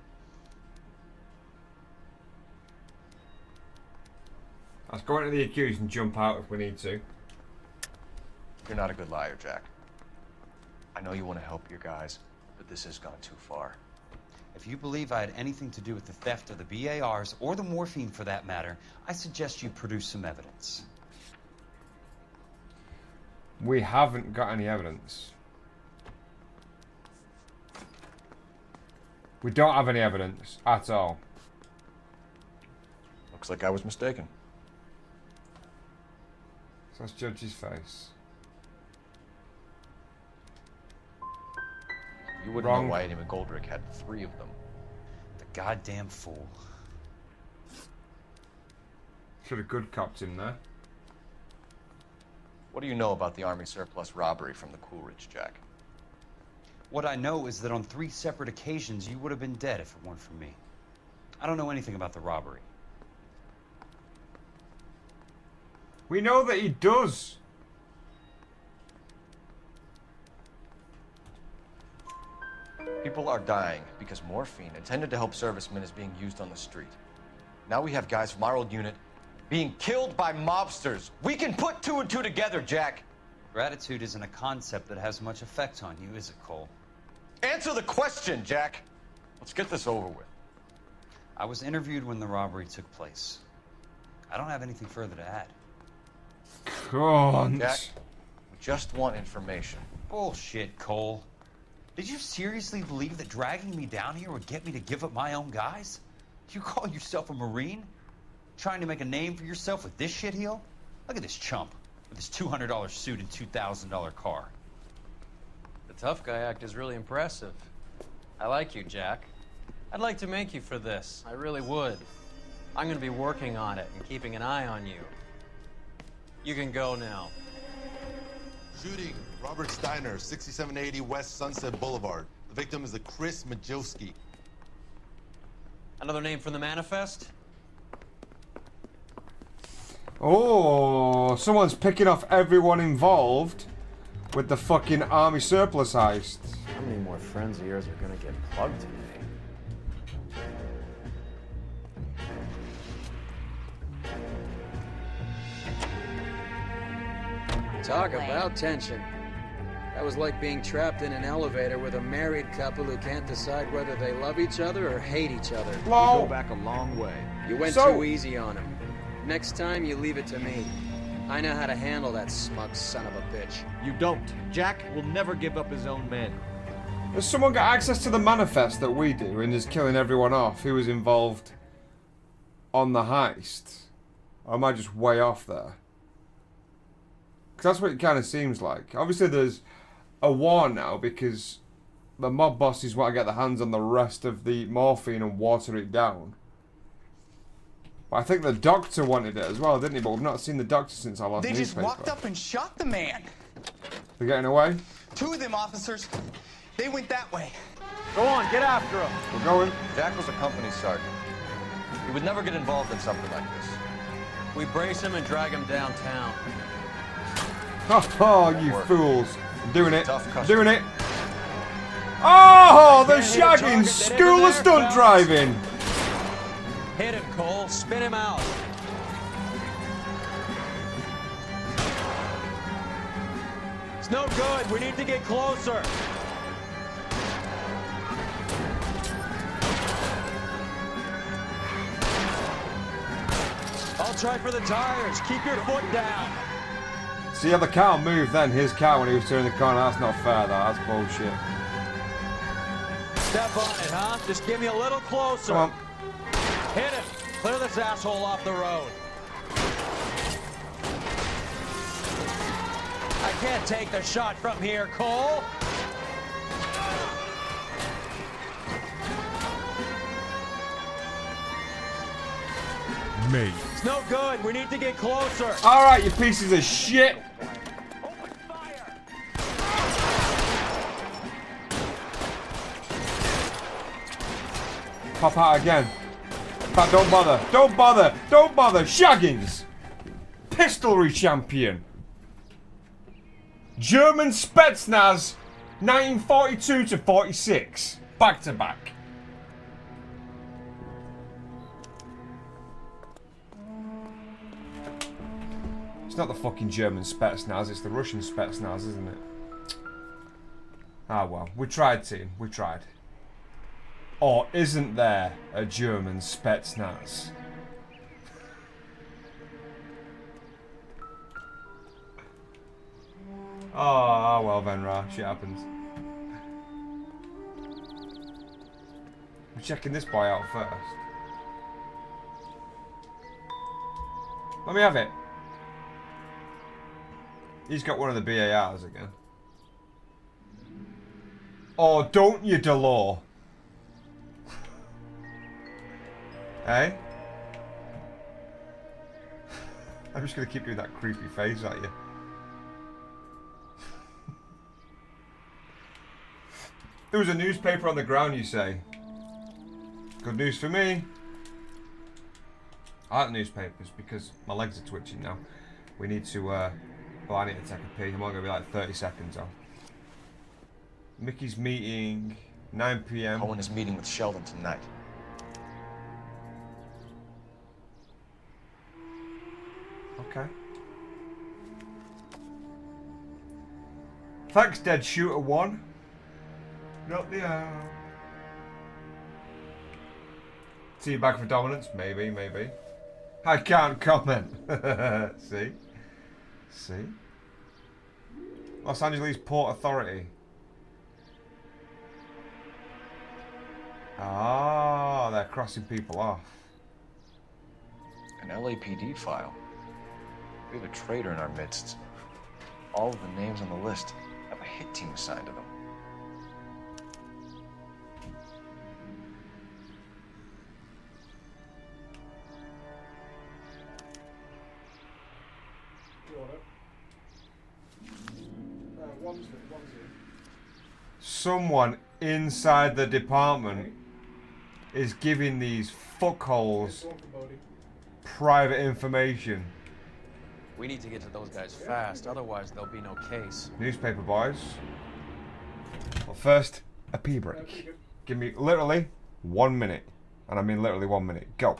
Let's go into the accused and jump out if we need to. You're not a good liar, Jack. I know you want to help your guys, but this has gone too far. If you believe I had anything to do with the theft of the BARs, or the morphine for that matter, I suggest you produce some evidence. We haven't got any evidence. We don't have any evidence at all. Looks like I was mistaken. So let's judge his face. You wouldn't know why Eddie McGoldrick had 3 of them. The goddamn fool. Should have good copped him there. What do you know about the Army surplus robbery from the Coolidge, Jack? What I know is that on 3 separate occasions you would have been dead if it weren't for me. I don't know anything about the robbery. We know that he does. People are dying because morphine intended to help servicemen is being used on the street. Now we have guys from our old unit being killed by mobsters. We can put 2 and 2 together, Jack. Gratitude isn't a concept that has much effect on you, is it, Cole? Answer the question, Jack. Let's get this over with. I was interviewed when the robbery took place. I don't have anything further to add. Jack, we just want information. Bullshit, Cole. Did you seriously believe that dragging me down here would get me to give up my own guys? You call yourself a Marine? Trying to make a name for yourself with this shitheel? Look at this chump with his $200 suit and $2,000 car. The tough guy act is really impressive. I like you, Jack. I'd like to make you for this. I really would. I'm going to be working on it and keeping an eye on you. You can go now. Shooting, Robert Steiner, 6780 West Sunset Boulevard. The Victim is a Chris Majewski. Another name from the manifest? Oh, someone's picking off everyone involved with the fucking army surplus heist. How many more friends of yours are gonna get plugged today? Talk about tension. That was like being trapped in an elevator with a married couple who can't decide whether they love each other or hate each other. You go back a long way. You went too easy on him. Next time, you leave it to me. I know how to handle that smug son of a bitch. You don't. Jack will never give up his own men. Has someone got access to the manifest that we do and is killing everyone off who was involved on the heist? Or am I just way off there? Because that's what it kind of seems like. Obviously there's a war now because the mob bosses want to get their hands on the rest of the morphine and water it down. But I think the doctor wanted it as well, didn't he? But we've not seen the doctor since our last They just newspaper. walked up and shot the man. They're getting away? 2 of them officers, they went that way. Go on, get after him. We're going. Jack was a company sergeant. He would never get involved in something like this. We brace him and drag him downtown. Oh, you fools. I'm doing it. Tough customer. Doing it. Oh, the Can't hit a target Shaggins that School isn't of there, Stunt fellas. Driving. Hit him, Cole. Spin him out. It's no good. We need to get closer. I'll try for the tires. Keep your foot down. See how the car moved then, his car, when he was turning the corner. That's not fair, though. That's bullshit. Step on it, huh? Just give me a little closer. Come on. Hit him. Clear this asshole off the road. I can't take the shot from here, Cole. Me. It's no good. We need to get closer. Alright, you pieces of shit. Pop out again. But don't bother. Don't bother. Don't bother. Shaggins. Pistolry champion. German Spetsnaz. 1942 to 46. Back to back. It's not the fucking German Spetsnaz, it's the Russian Spetsnaz, isn't it? Ah well, we tried, team. We tried. Or isn't there a German Spetsnaz? Oh, well then, shit happens. We're checking this boy out first. Let me have it. He's got one of the BARs again. Oh, don't you, Delore? Hey? I'm just gonna keep doing that creepy face at you. There was a newspaper on the ground, you say? Good news for me. I like newspapers because my legs are twitching now. We need to, oh, I need to take a pee. I'm only gonna be like 30 seconds off. Mickey's meeting, 9 PM. Owen is meeting with Sheldon tonight. Okay. Thanks, Dead Shooter 1. Not the See you back for dominance? Maybe, maybe. I can't comment. See? See? Los Angeles Port Authority. Ah, they're crossing people off. An LAPD file. We have a traitor in our midst. All of the names on the list have a hit team assigned to them. One's here. Someone inside the department is giving these fuckholes private information. We need to get to those guys fast, otherwise there'll be no case. Newspaper boys. Well, first, a pee break. Give me literally 1 minute. And I mean literally 1 minute. Go.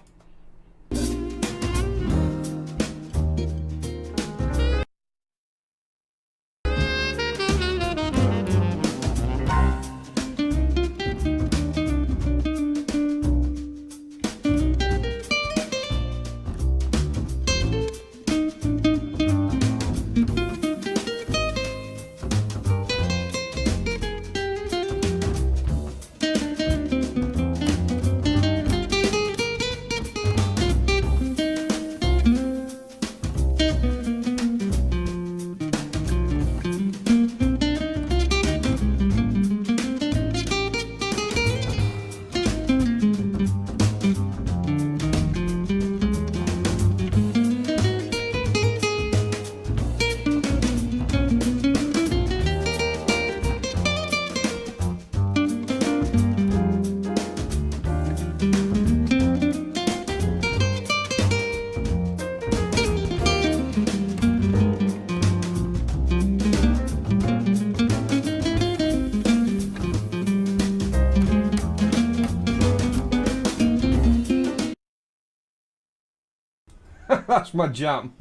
That's my jam.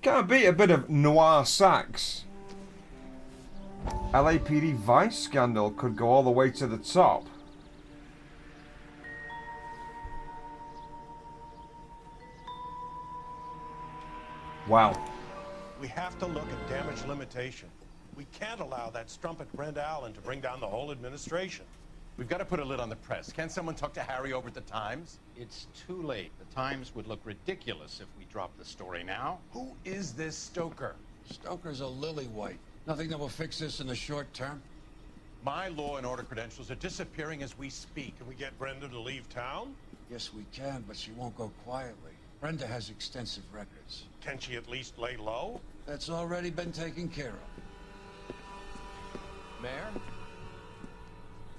Can't beat a bit of noir sax. LAPD Vice scandal could go all the way to the top. Wow. We have to look at damage limitation. We can't allow that strumpet Brenda Allen to bring down the whole administration. We've got to put a lid on the press. Can't someone talk to Harry over at the Times? It's too late. The Times would look ridiculous if we dropped the story now. Who is this Stoker? Stoker's a lily-white. Nothing that will fix this in the short term. My law and order credentials are disappearing as we speak. Can we get Brenda to leave town? Yes, we can, but she won't go quietly. Brenda has extensive records. Can she at least lay low? That's already been taken care of. Mayor?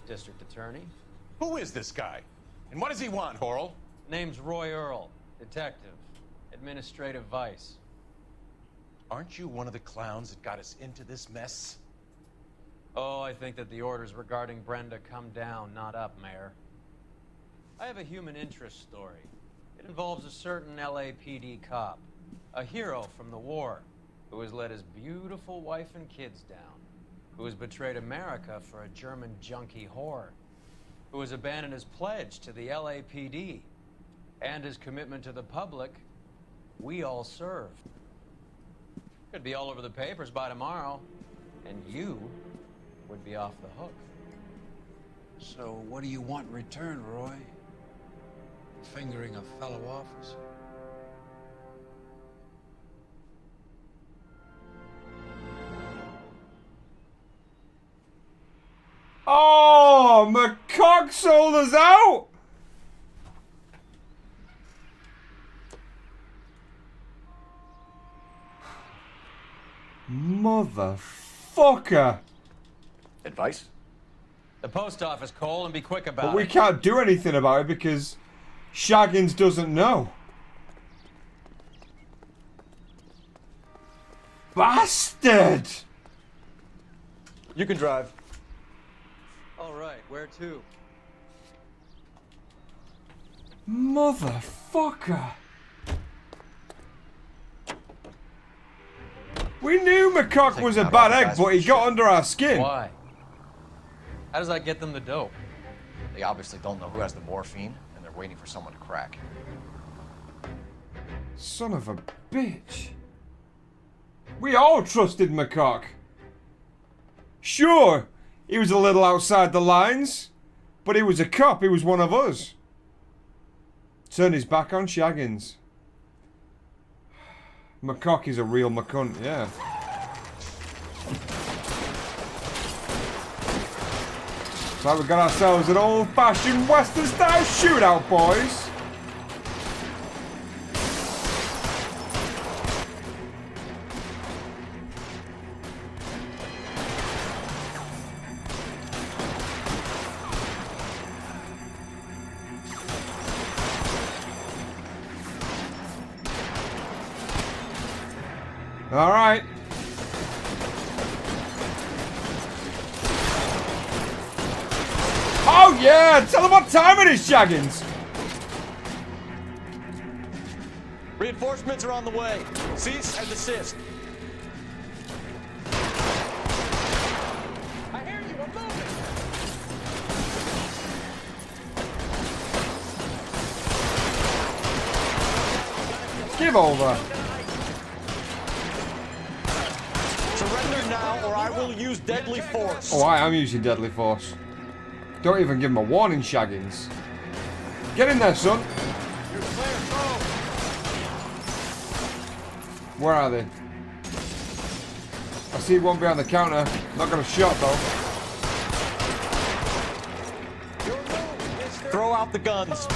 District Attorney? Who is this guy? And what does he want, Horrell? Name's Roy Earl. Detective. Administrative Vice. Aren't you one of the clowns that got us into this mess? Oh, I think that the orders regarding Brenda come down, not up, Mayor. I have a human interest story. It involves a certain LAPD cop, a hero from the war, who has let his beautiful wife and kids down, who has betrayed America for a German junkie whore, who has abandoned his pledge to the LAPD and his commitment to the public we all serve. Could be all over the papers by tomorrow, and you would be off the hook. So what do you want in return, Roy? Fingering a fellow officer? Oh, McCock sold us out! Motherfucker! Advice? The post office, Cole, and be quick about it. But we can't do anything about it because Shaggins doesn't know. Bastard! You can drive. All right, where to? Motherfucker! We knew McCock was a bad egg, but he got under our skin. Why? How does that get them the dope? They obviously don't know who has the morphine, and they're waiting for someone to crack. Son of a bitch. We all trusted McCock. Sure, he was a little outside the lines, but he was a cop, he was one of us. Turned his back on Shaggins. McCock is a real McCunt, yeah. So we got ourselves an old-fashioned Western-style shootout, boys. All right. Oh yeah! Tell them what time it is, Shaggins. Reinforcements are on the way. Cease and desist. I hear you, I'm moving! Give over. Surrender now or I will use deadly force. Oh, I am using deadly force. Don't even give him a warning, Shaggins. Get in there, son. Where are they? I see one behind the counter. Not got a shot though. Throw out the guns.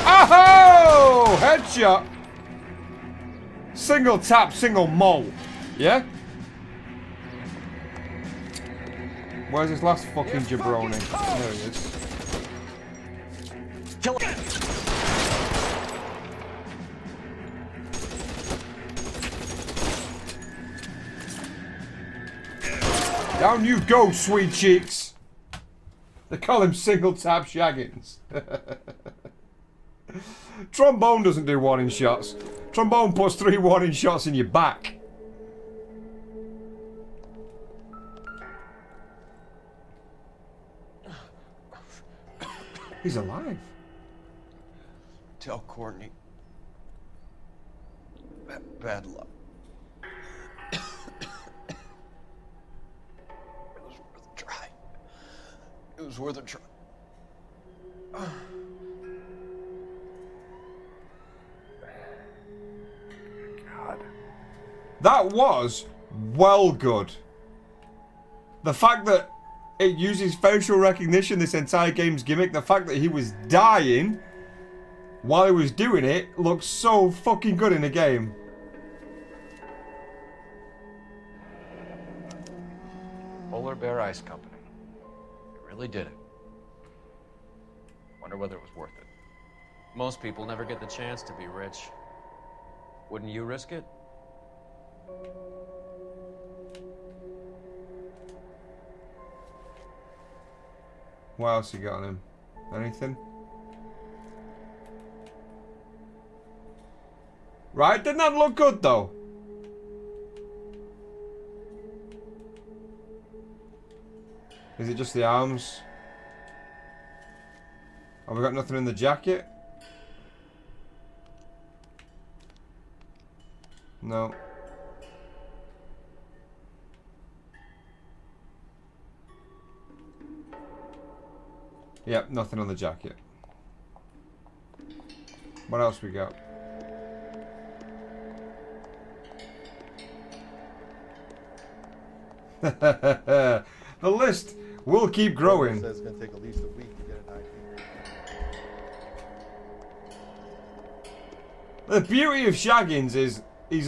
Oh! Headshot. Single tap, single mole. Yeah? Where's this last fucking jabroni? There he is. Kill him. Down you go, sweet cheeks. They call him single tap Shaggins. Trombone doesn't do warning shots. Trombone puts 3 warning shots in your back. He's alive. Tell Courtney. Bad luck. It was worth a try. It was worth a try. God. That was well good. The fact that it uses facial recognition, this entire game's gimmick, the fact that he was dying while he was doing it looks so fucking good in a game. Polar Bear Ice Company. It really did it. Wonder whether it was worth it. Most people never get the chance to be rich. Wouldn't you risk it? What else you got on him? Anything? Right, didn't that look good though? Is it just the arms? Have we got nothing in the jacket? No. Yep, nothing on the jacket. What else we got? The list will keep growing. Says it's going to take at least a week to get an ID. The beauty of Shaggins is he's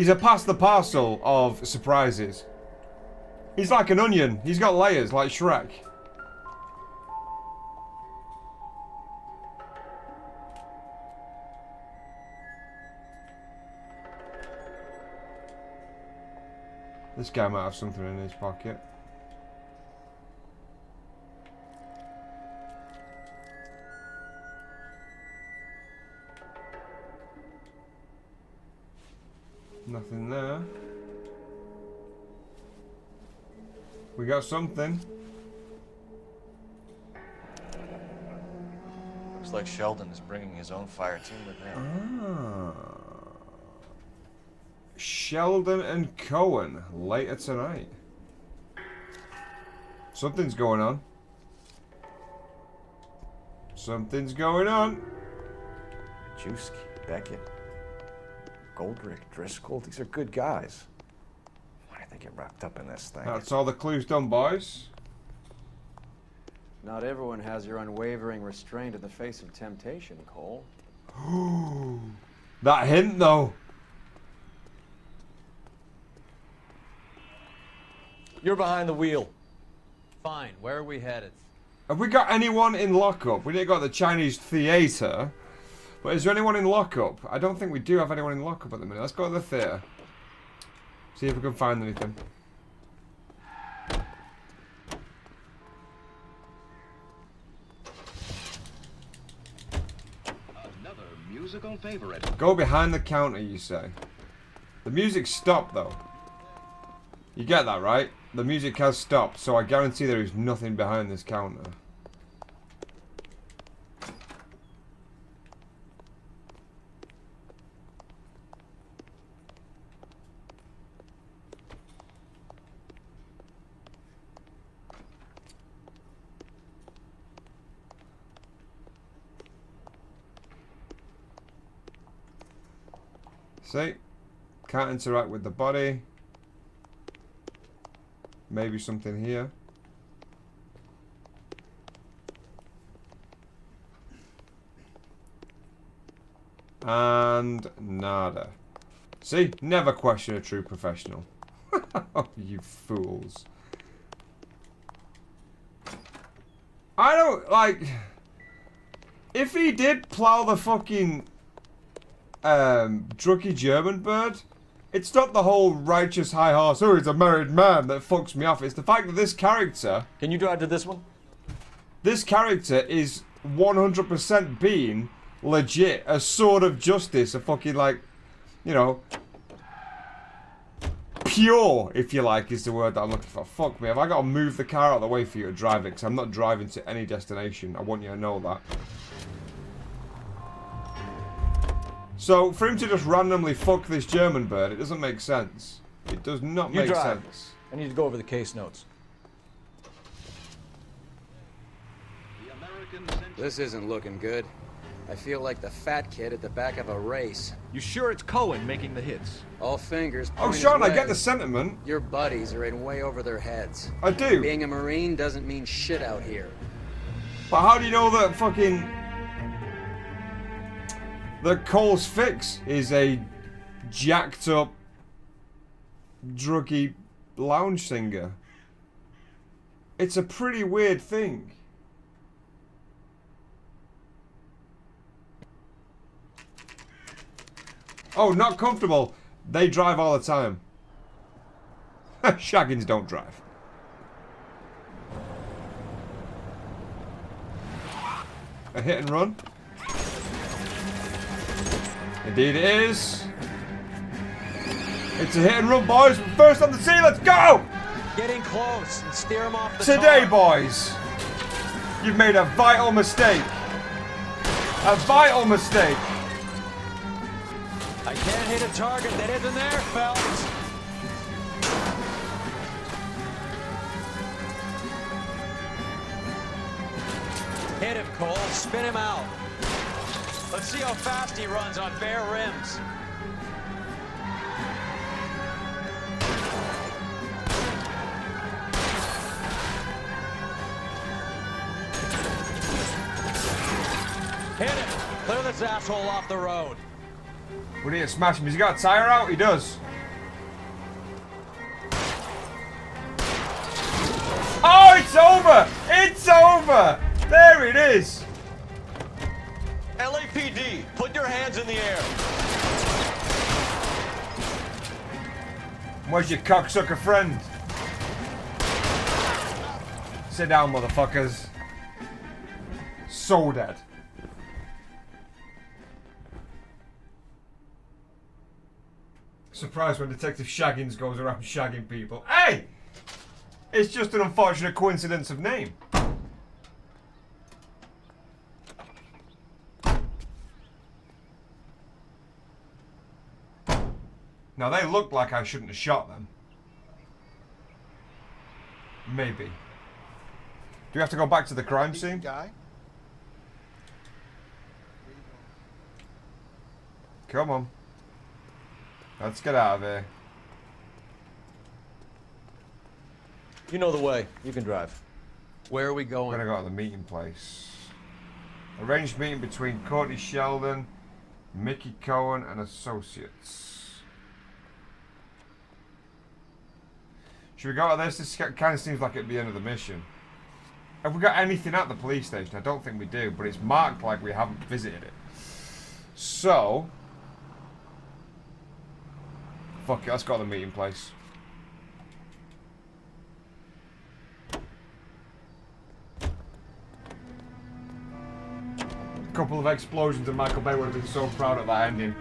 a pass the parcel of surprises. He's like an onion. He's got layers like Shrek. This guy might have something in his pocket. Nothing there. We got something. Looks like Sheldon is bringing his own fire team with him. Ah. Sheldon and Cohen later tonight. Something's going on. Something's going on. Juski, Beckett, Goldrick, Driscoll, these are good guys. Why did they get wrapped up in this thing? That's all the clues done, boys. Not everyone has your unwavering restraint in the face of temptation, Cole. That hint, though. You're behind the wheel. Fine, where are we headed? Have we got anyone in lockup? We didn't got the Chinese theater. But is there anyone in lockup? I don't think we do have anyone in lockup at the minute. Let's go to the theatre. See if we can find anything. Another musical favorite. Go behind the counter, you say. The music stopped, though. You get that, right? The music has stopped, so I guarantee there is nothing behind this counter. See? Can't interact with the body. Maybe something here. And nada. See? Never question a true professional. Oh, you fools. I don't, like... If he did plow the fucking... druggy German bird, it's not the whole righteous high horse, oh, he's a married man, that fucks me off. It's the fact that this character... Can you drive to this one? This character is 100% being legit. A sword of justice. A fucking, like, you know... pure, if you like, is the word that I'm looking for. Fuck me, have I got to move the car out of the way for you to drive it? Because I'm not driving to any destination. I want you to know that. So, for him to just randomly fuck this German bird, it doesn't make sense. It does not make sense. I need to go over the case notes. This isn't looking good. I feel like the fat kid at the back of a race. You sure it's Cohen making the hits? All fingers Oh, point Sean, his I get way. the sentiment. Your buddies are in way over their heads. I do. Being a Marine doesn't mean shit out here. But how do you know that fucking... that Cole's Fix is a jacked up, druggy lounge singer? It's a pretty weird thing. Oh, not comfortable. They drive all the time. Shaggins don't drive. A hit and run. Indeed it is. It's a hit and run, boys. We're first on the scene. Let's go! Getting close and steer him off the Today, tar. boys, you've made a vital mistake. A vital mistake. I can't hit a target that isn't there, Phelps. Hit him, Cole. Spin him out. Let's see how fast he runs on bare rims. Hit him. Clear this asshole off the road. We need to smash him. Has he got a tire out? He does. Oh, it's over! It's over! There it is! LAPD, put your hands in the air. Where's your cocksucker friend? Sit down, motherfuckers. So dead. Surprised when Detective Shaggins goes around shagging people. Hey! It's just an unfortunate coincidence of name. Now they look like I shouldn't have shot them. Maybe. Do we have to go back to the crime scene? Guy? Come on. Let's get out of here. You know the way. You can drive. Where are we going? We're gonna go to the meeting place. Arranged meeting between Courtney Sheldon, Mickey Cohen, and associates. Should we go to this? This kind of seems like it'd be the end of the mission. Have we got anything at the police station? I don't think we do, but it's marked like we haven't visited it. So, fuck it, let's go to the meeting place. A couple of explosions and Michael Bay would have been so proud of that ending.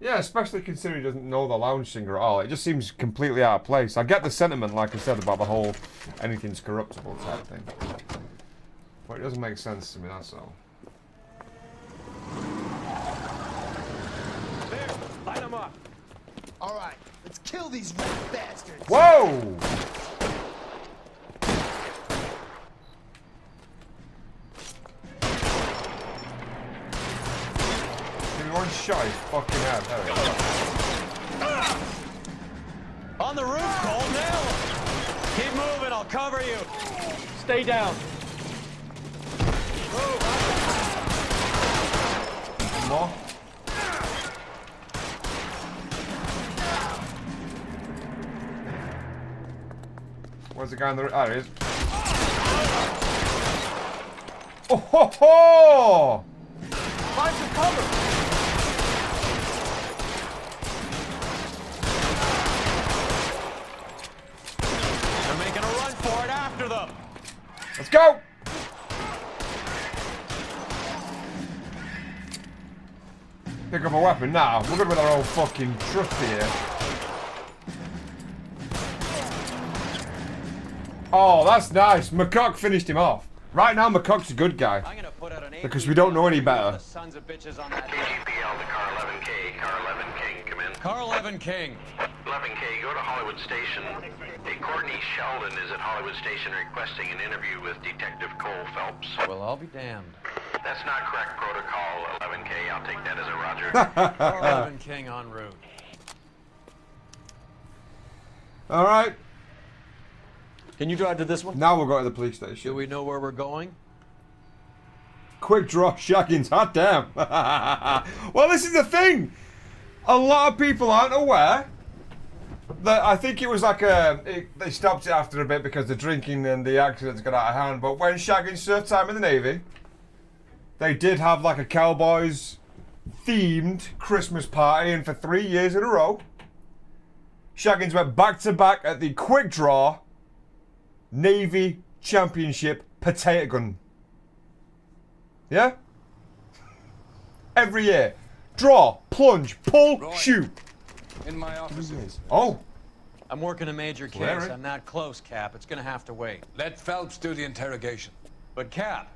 Yeah, especially considering he doesn't know the lounge singer at all. It just seems completely out of place. I get the sentiment, like I said, about the whole anything's corruptible type thing. But it doesn't make sense to me, that's all. There, light them up. All right, let's kill these rat bastards. Whoa! One shot, he's fucking out. There we go. On the roof, Cole, nail him. Keep moving, I'll cover you. Stay down. One more. Where's the guy on the roof? Ah, there he is. Oh ho ho! Find some cover. They're making a run for it after them. Let's go! Pick up a weapon now. We're good with our old fucking trusty here. Oh, that's nice. McCock finished him off. Right now, McCock's a good guy. Because we don't know any better. Sons of bitches on that KGPL to car 11K. Car 11 King, come in. Car 11 King. 11K, go to Hollywood Station. Hey, Courtney Sheldon is at Hollywood Station requesting an interview with Detective Cole Phelps. Well, I'll be damned. That's not correct protocol, 11K. I'll take that as a roger. Car 11 King en route. Alright. Can you drive to this one? Now we'll go to the police station. Do we know where we're going? Quick draw Shaggins, hot damn. Well, this is the thing. A lot of people aren't aware that I think it was like they stopped it after a bit because the drinking and the accidents got out of hand. But when Shaggins served time in the Navy, they did have like a Cowboys themed Christmas party, and for 3 years in a row, Shaggins went back to back at the quick draw Navy Championship potato gun. Yeah? Every year. Draw, plunge, pull, Roy, shoot. In my offices. Oh. I'm working a major case. Larry. I'm not close, Cap. It's gonna have to wait. Let Phelps do the interrogation. But Cap.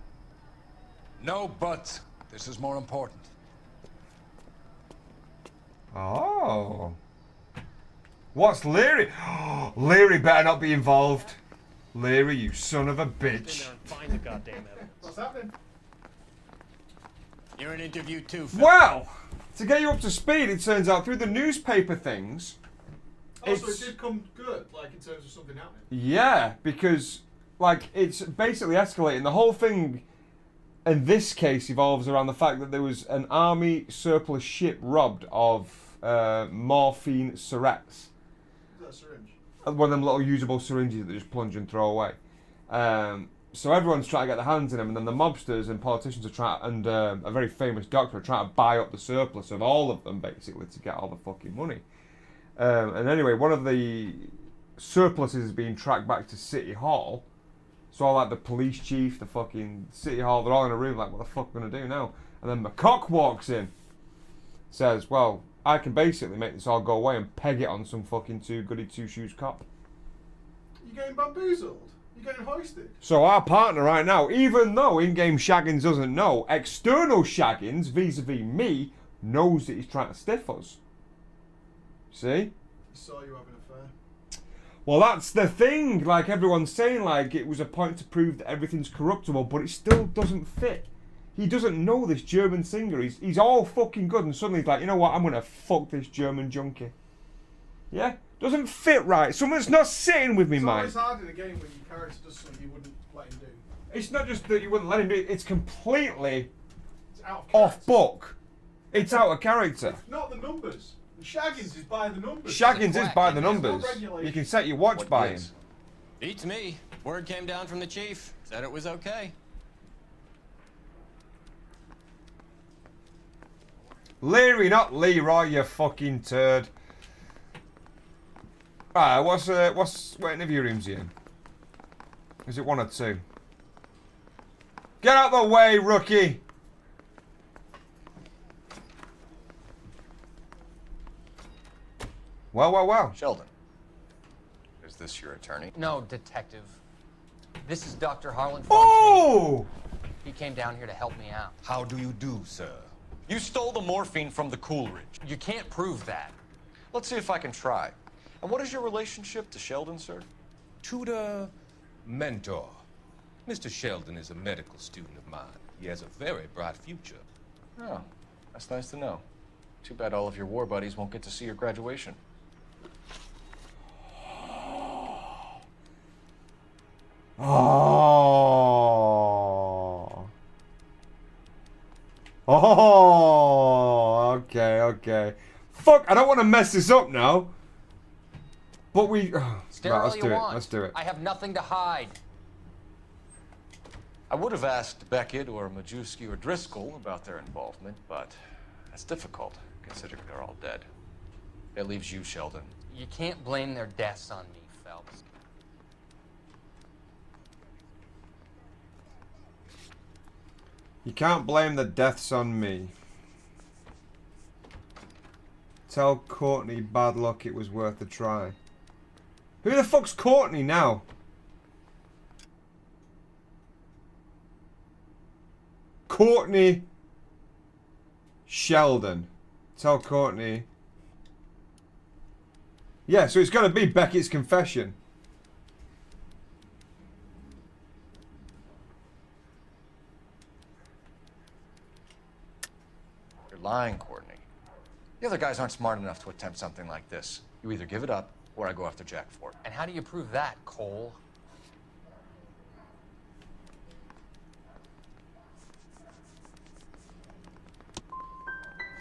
No buts. This is more important. Oh. What's Leary? Leary better not be involved. Leary, you son of a bitch. Find the goddamn evidence. What's happening? You're in interview too, Phil. Well, to get you up to speed, it turns out through the newspaper things. Oh, so it did come good, like in terms of something happening. Yeah, because like it's basically escalating. The whole thing in this case evolves around the fact that there was an army surplus ship robbed of morphine syringes. Is that a syringe? One of them little usable syringes that they just plunge and throw away. So everyone's trying to get their hands in them, and then the mobsters and politicians are trying, and a very famous doctor are trying to buy up the surplus of all of them, basically, to get all the fucking money. And anyway, one of the surpluses is being tracked back to City Hall. So all like the police chief, the fucking City Hall, they're all in a room like, what the fuck are we going to do now? And then McCock walks in, says, well, I can basically make this all go away and peg it on some fucking goody two-shoes cop. You're getting bamboozled. You're getting hoisted. So our partner right now, even though in-game Shaggins doesn't know, external Shaggins, vis-a-vis me, knows that he's trying to stiff us. See? He saw you having an affair. Well, that's the thing. Like, everyone's saying, like, it was a point to prove that everything's corruptible, but it still doesn't fit. He doesn't know this German singer. He's all fucking good, and suddenly he's like, you know what, I'm going to fuck this German junkie. Yeah? Doesn't fit right. Someone's not sitting with me, mate. It's always hard in a game when your character does something you wouldn't let him do. It's not just that you wouldn't let him do it, it's completely It's out of off book. It's out of character. Not the numbers. Shaggins is by the numbers. Shaggins is by the numbers. There's no regulation. You can set your watch by him. Beats me. Word came down from the chief. Said it was okay. Leary, not Leroy, you fucking turd. Alright, what interview room's he in? Is it 1 or 2? Get out the way, rookie! Well. Sheldon, is this your attorney? No, detective. This is Dr. Harlan Fontaine. Oh! He came down here to help me out. How do you do, sir? You stole the morphine from the Coolidge. You can't prove that. Let's see if I can try. And what is your relationship to Sheldon, sir? Tutor, mentor. Mr. Sheldon is a medical student of mine. He has a very bright future. Oh, that's nice to know. Too bad all of your war buddies won't get to see your graduation. Oh. Oh. Okay. Fuck, I don't want to mess this up now. But we... Stare all you Let's want. do it. I have nothing to hide. I would have asked Beckett or Majewski or Driscoll about their involvement, but that's difficult, considering they're all dead. That leaves you, Sheldon. You can't blame their deaths on me, Phelps. You can't blame the deaths on me. Tell Courtney bad luck, it was worth a try. Who the fuck's Courtney now? Courtney Sheldon. Tell Courtney. Yeah, so it's got to be Beckett's confession. You're lying, Courtney. The other guys aren't smart enough to attempt something like this. You either give it up, or I go after Jack for it. And how do you prove that, Cole?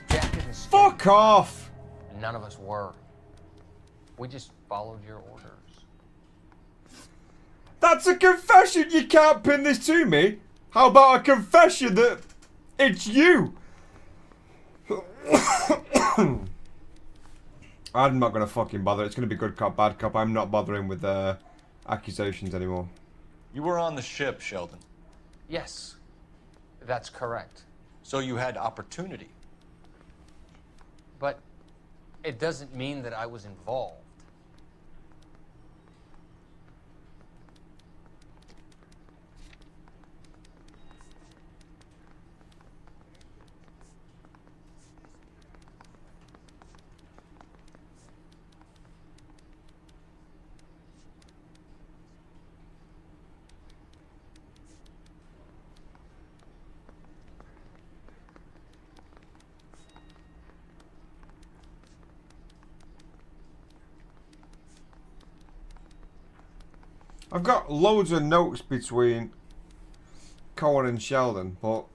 Jack isn't stupid. Fuck off! None of us were. We just followed your orders. That's a confession! You can't pin this to me! How about a confession that it's you? I'm not gonna fucking bother. It's gonna be good cop, bad cop. I'm not bothering with accusations anymore. You were on the ship, Sheldon. Yes, that's correct. So you had opportunity. But it doesn't mean that I was involved. I've got loads of notes between Cohen and Sheldon, but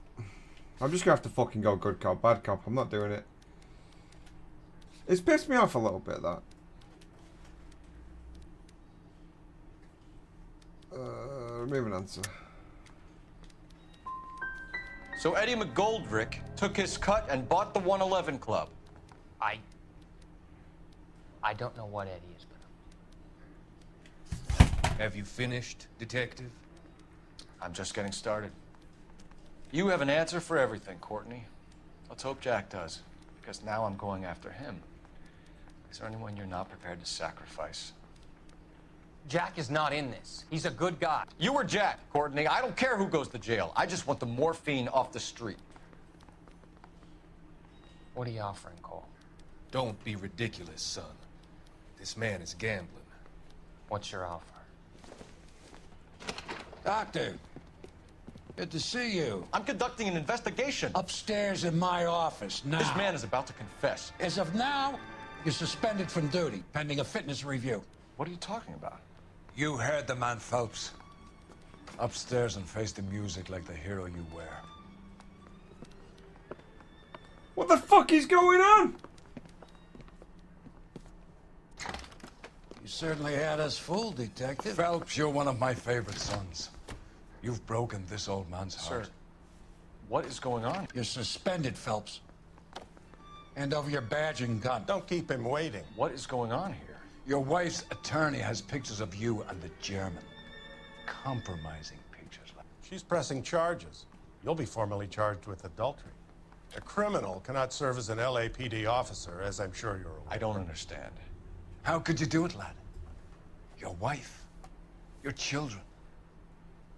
I'm just gonna have to fucking go good cop, bad cop. I'm not doing it. It's pissed me off a little bit, that. Remove an answer. So Eddie McGoldrick took his cut and bought the 111 Club. I don't know what Eddie is. Have you finished, Detective? I'm just getting started. You have an answer for everything, Courtney. Let's hope Jack does, because now I'm going after him. Is there anyone you're not prepared to sacrifice? Jack is not in this. He's a good guy. You or Jack, Courtney. I don't care who goes to jail. I just want the morphine off the street. What are you offering, Cole? Don't be ridiculous, son. This man is gambling. What's your offer? Doctor, good to see you. I'm conducting an investigation. Upstairs in my office, now. This man is about to confess. As of now, you're suspended from duty, pending a fitness review. What are you talking about? You heard the man, Phelps. Upstairs and face the music like the hero you were. What the fuck is going on? You certainly had us fooled, Detective. Phelps, you're one of my favorite sons. You've broken this old man's heart. Sir, what is going on? You're suspended, Phelps. Hand over your badge and gun. Don't keep him waiting. What is going on here? Your wife's attorney has pictures of you and the German. Compromising pictures. She's pressing charges. You'll be formally charged with adultery. A criminal cannot serve as an LAPD officer, as I'm sure you're aware. I don't understand. How could you do it, lad? Your wife, your children,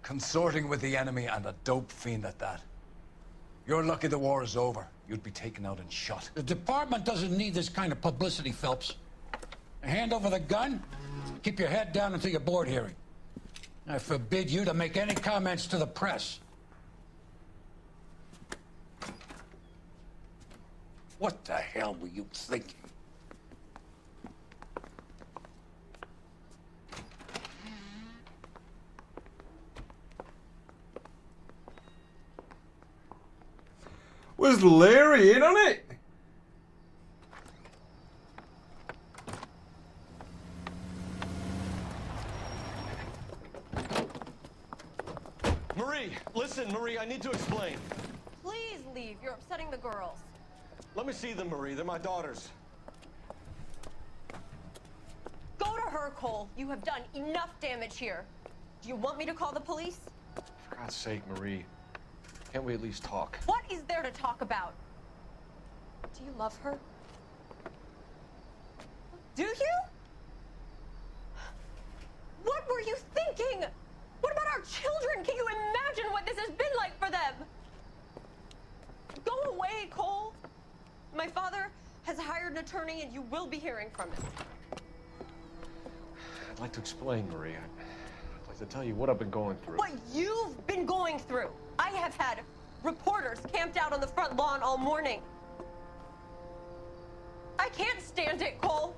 consorting with the enemy and a dope fiend at that. You're lucky the war is over. You'd be taken out and shot. The department doesn't need this kind of publicity, Phelps. Hand over the gun, keep your head down until your board hearing. I forbid you to make any comments to the press. What the hell were you thinking? Was Larry in on it? Marie, listen, Marie, I need to explain. Please leave. You're upsetting the girls. Let me see them, Marie. They're my daughters. Go to her, Cole. You have done enough damage here. Do you want me to call the police? For God's sake, Marie. Can't we at least talk? What is there to talk about? Do you love her? Do you? What were you thinking? What about our children? Can you imagine what this has been like for them? Go away, Cole. My father has hired an attorney and you will be hearing from him. I'd like to explain, Marie. I'd like to tell you what I've been going through. What you've been going through. I have had reporters camped out on the front lawn all morning. I can't stand it, Cole.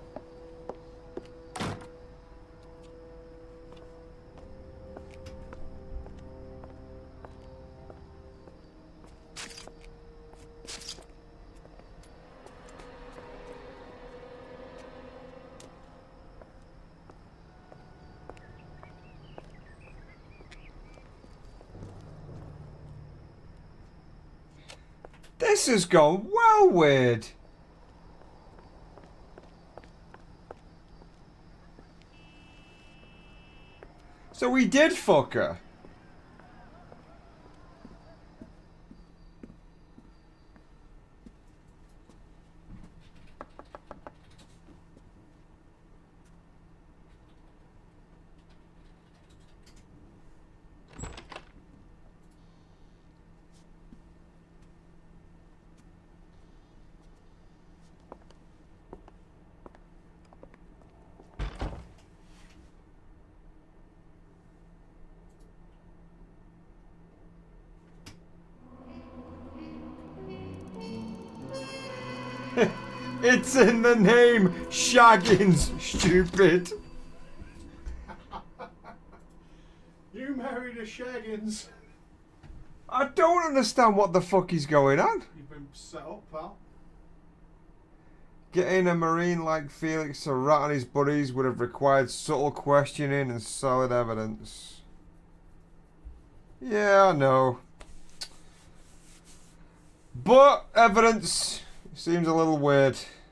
This has gone well weird. So we did fuck her. It's in the name, Shaggins, stupid. You married a Shaggins. I don't understand what the fuck is going on. You've been set up, pal. Getting a Marine like Felix to rat on his buddies would have required subtle questioning and solid evidence. Yeah, I know. But evidence seems a little weird.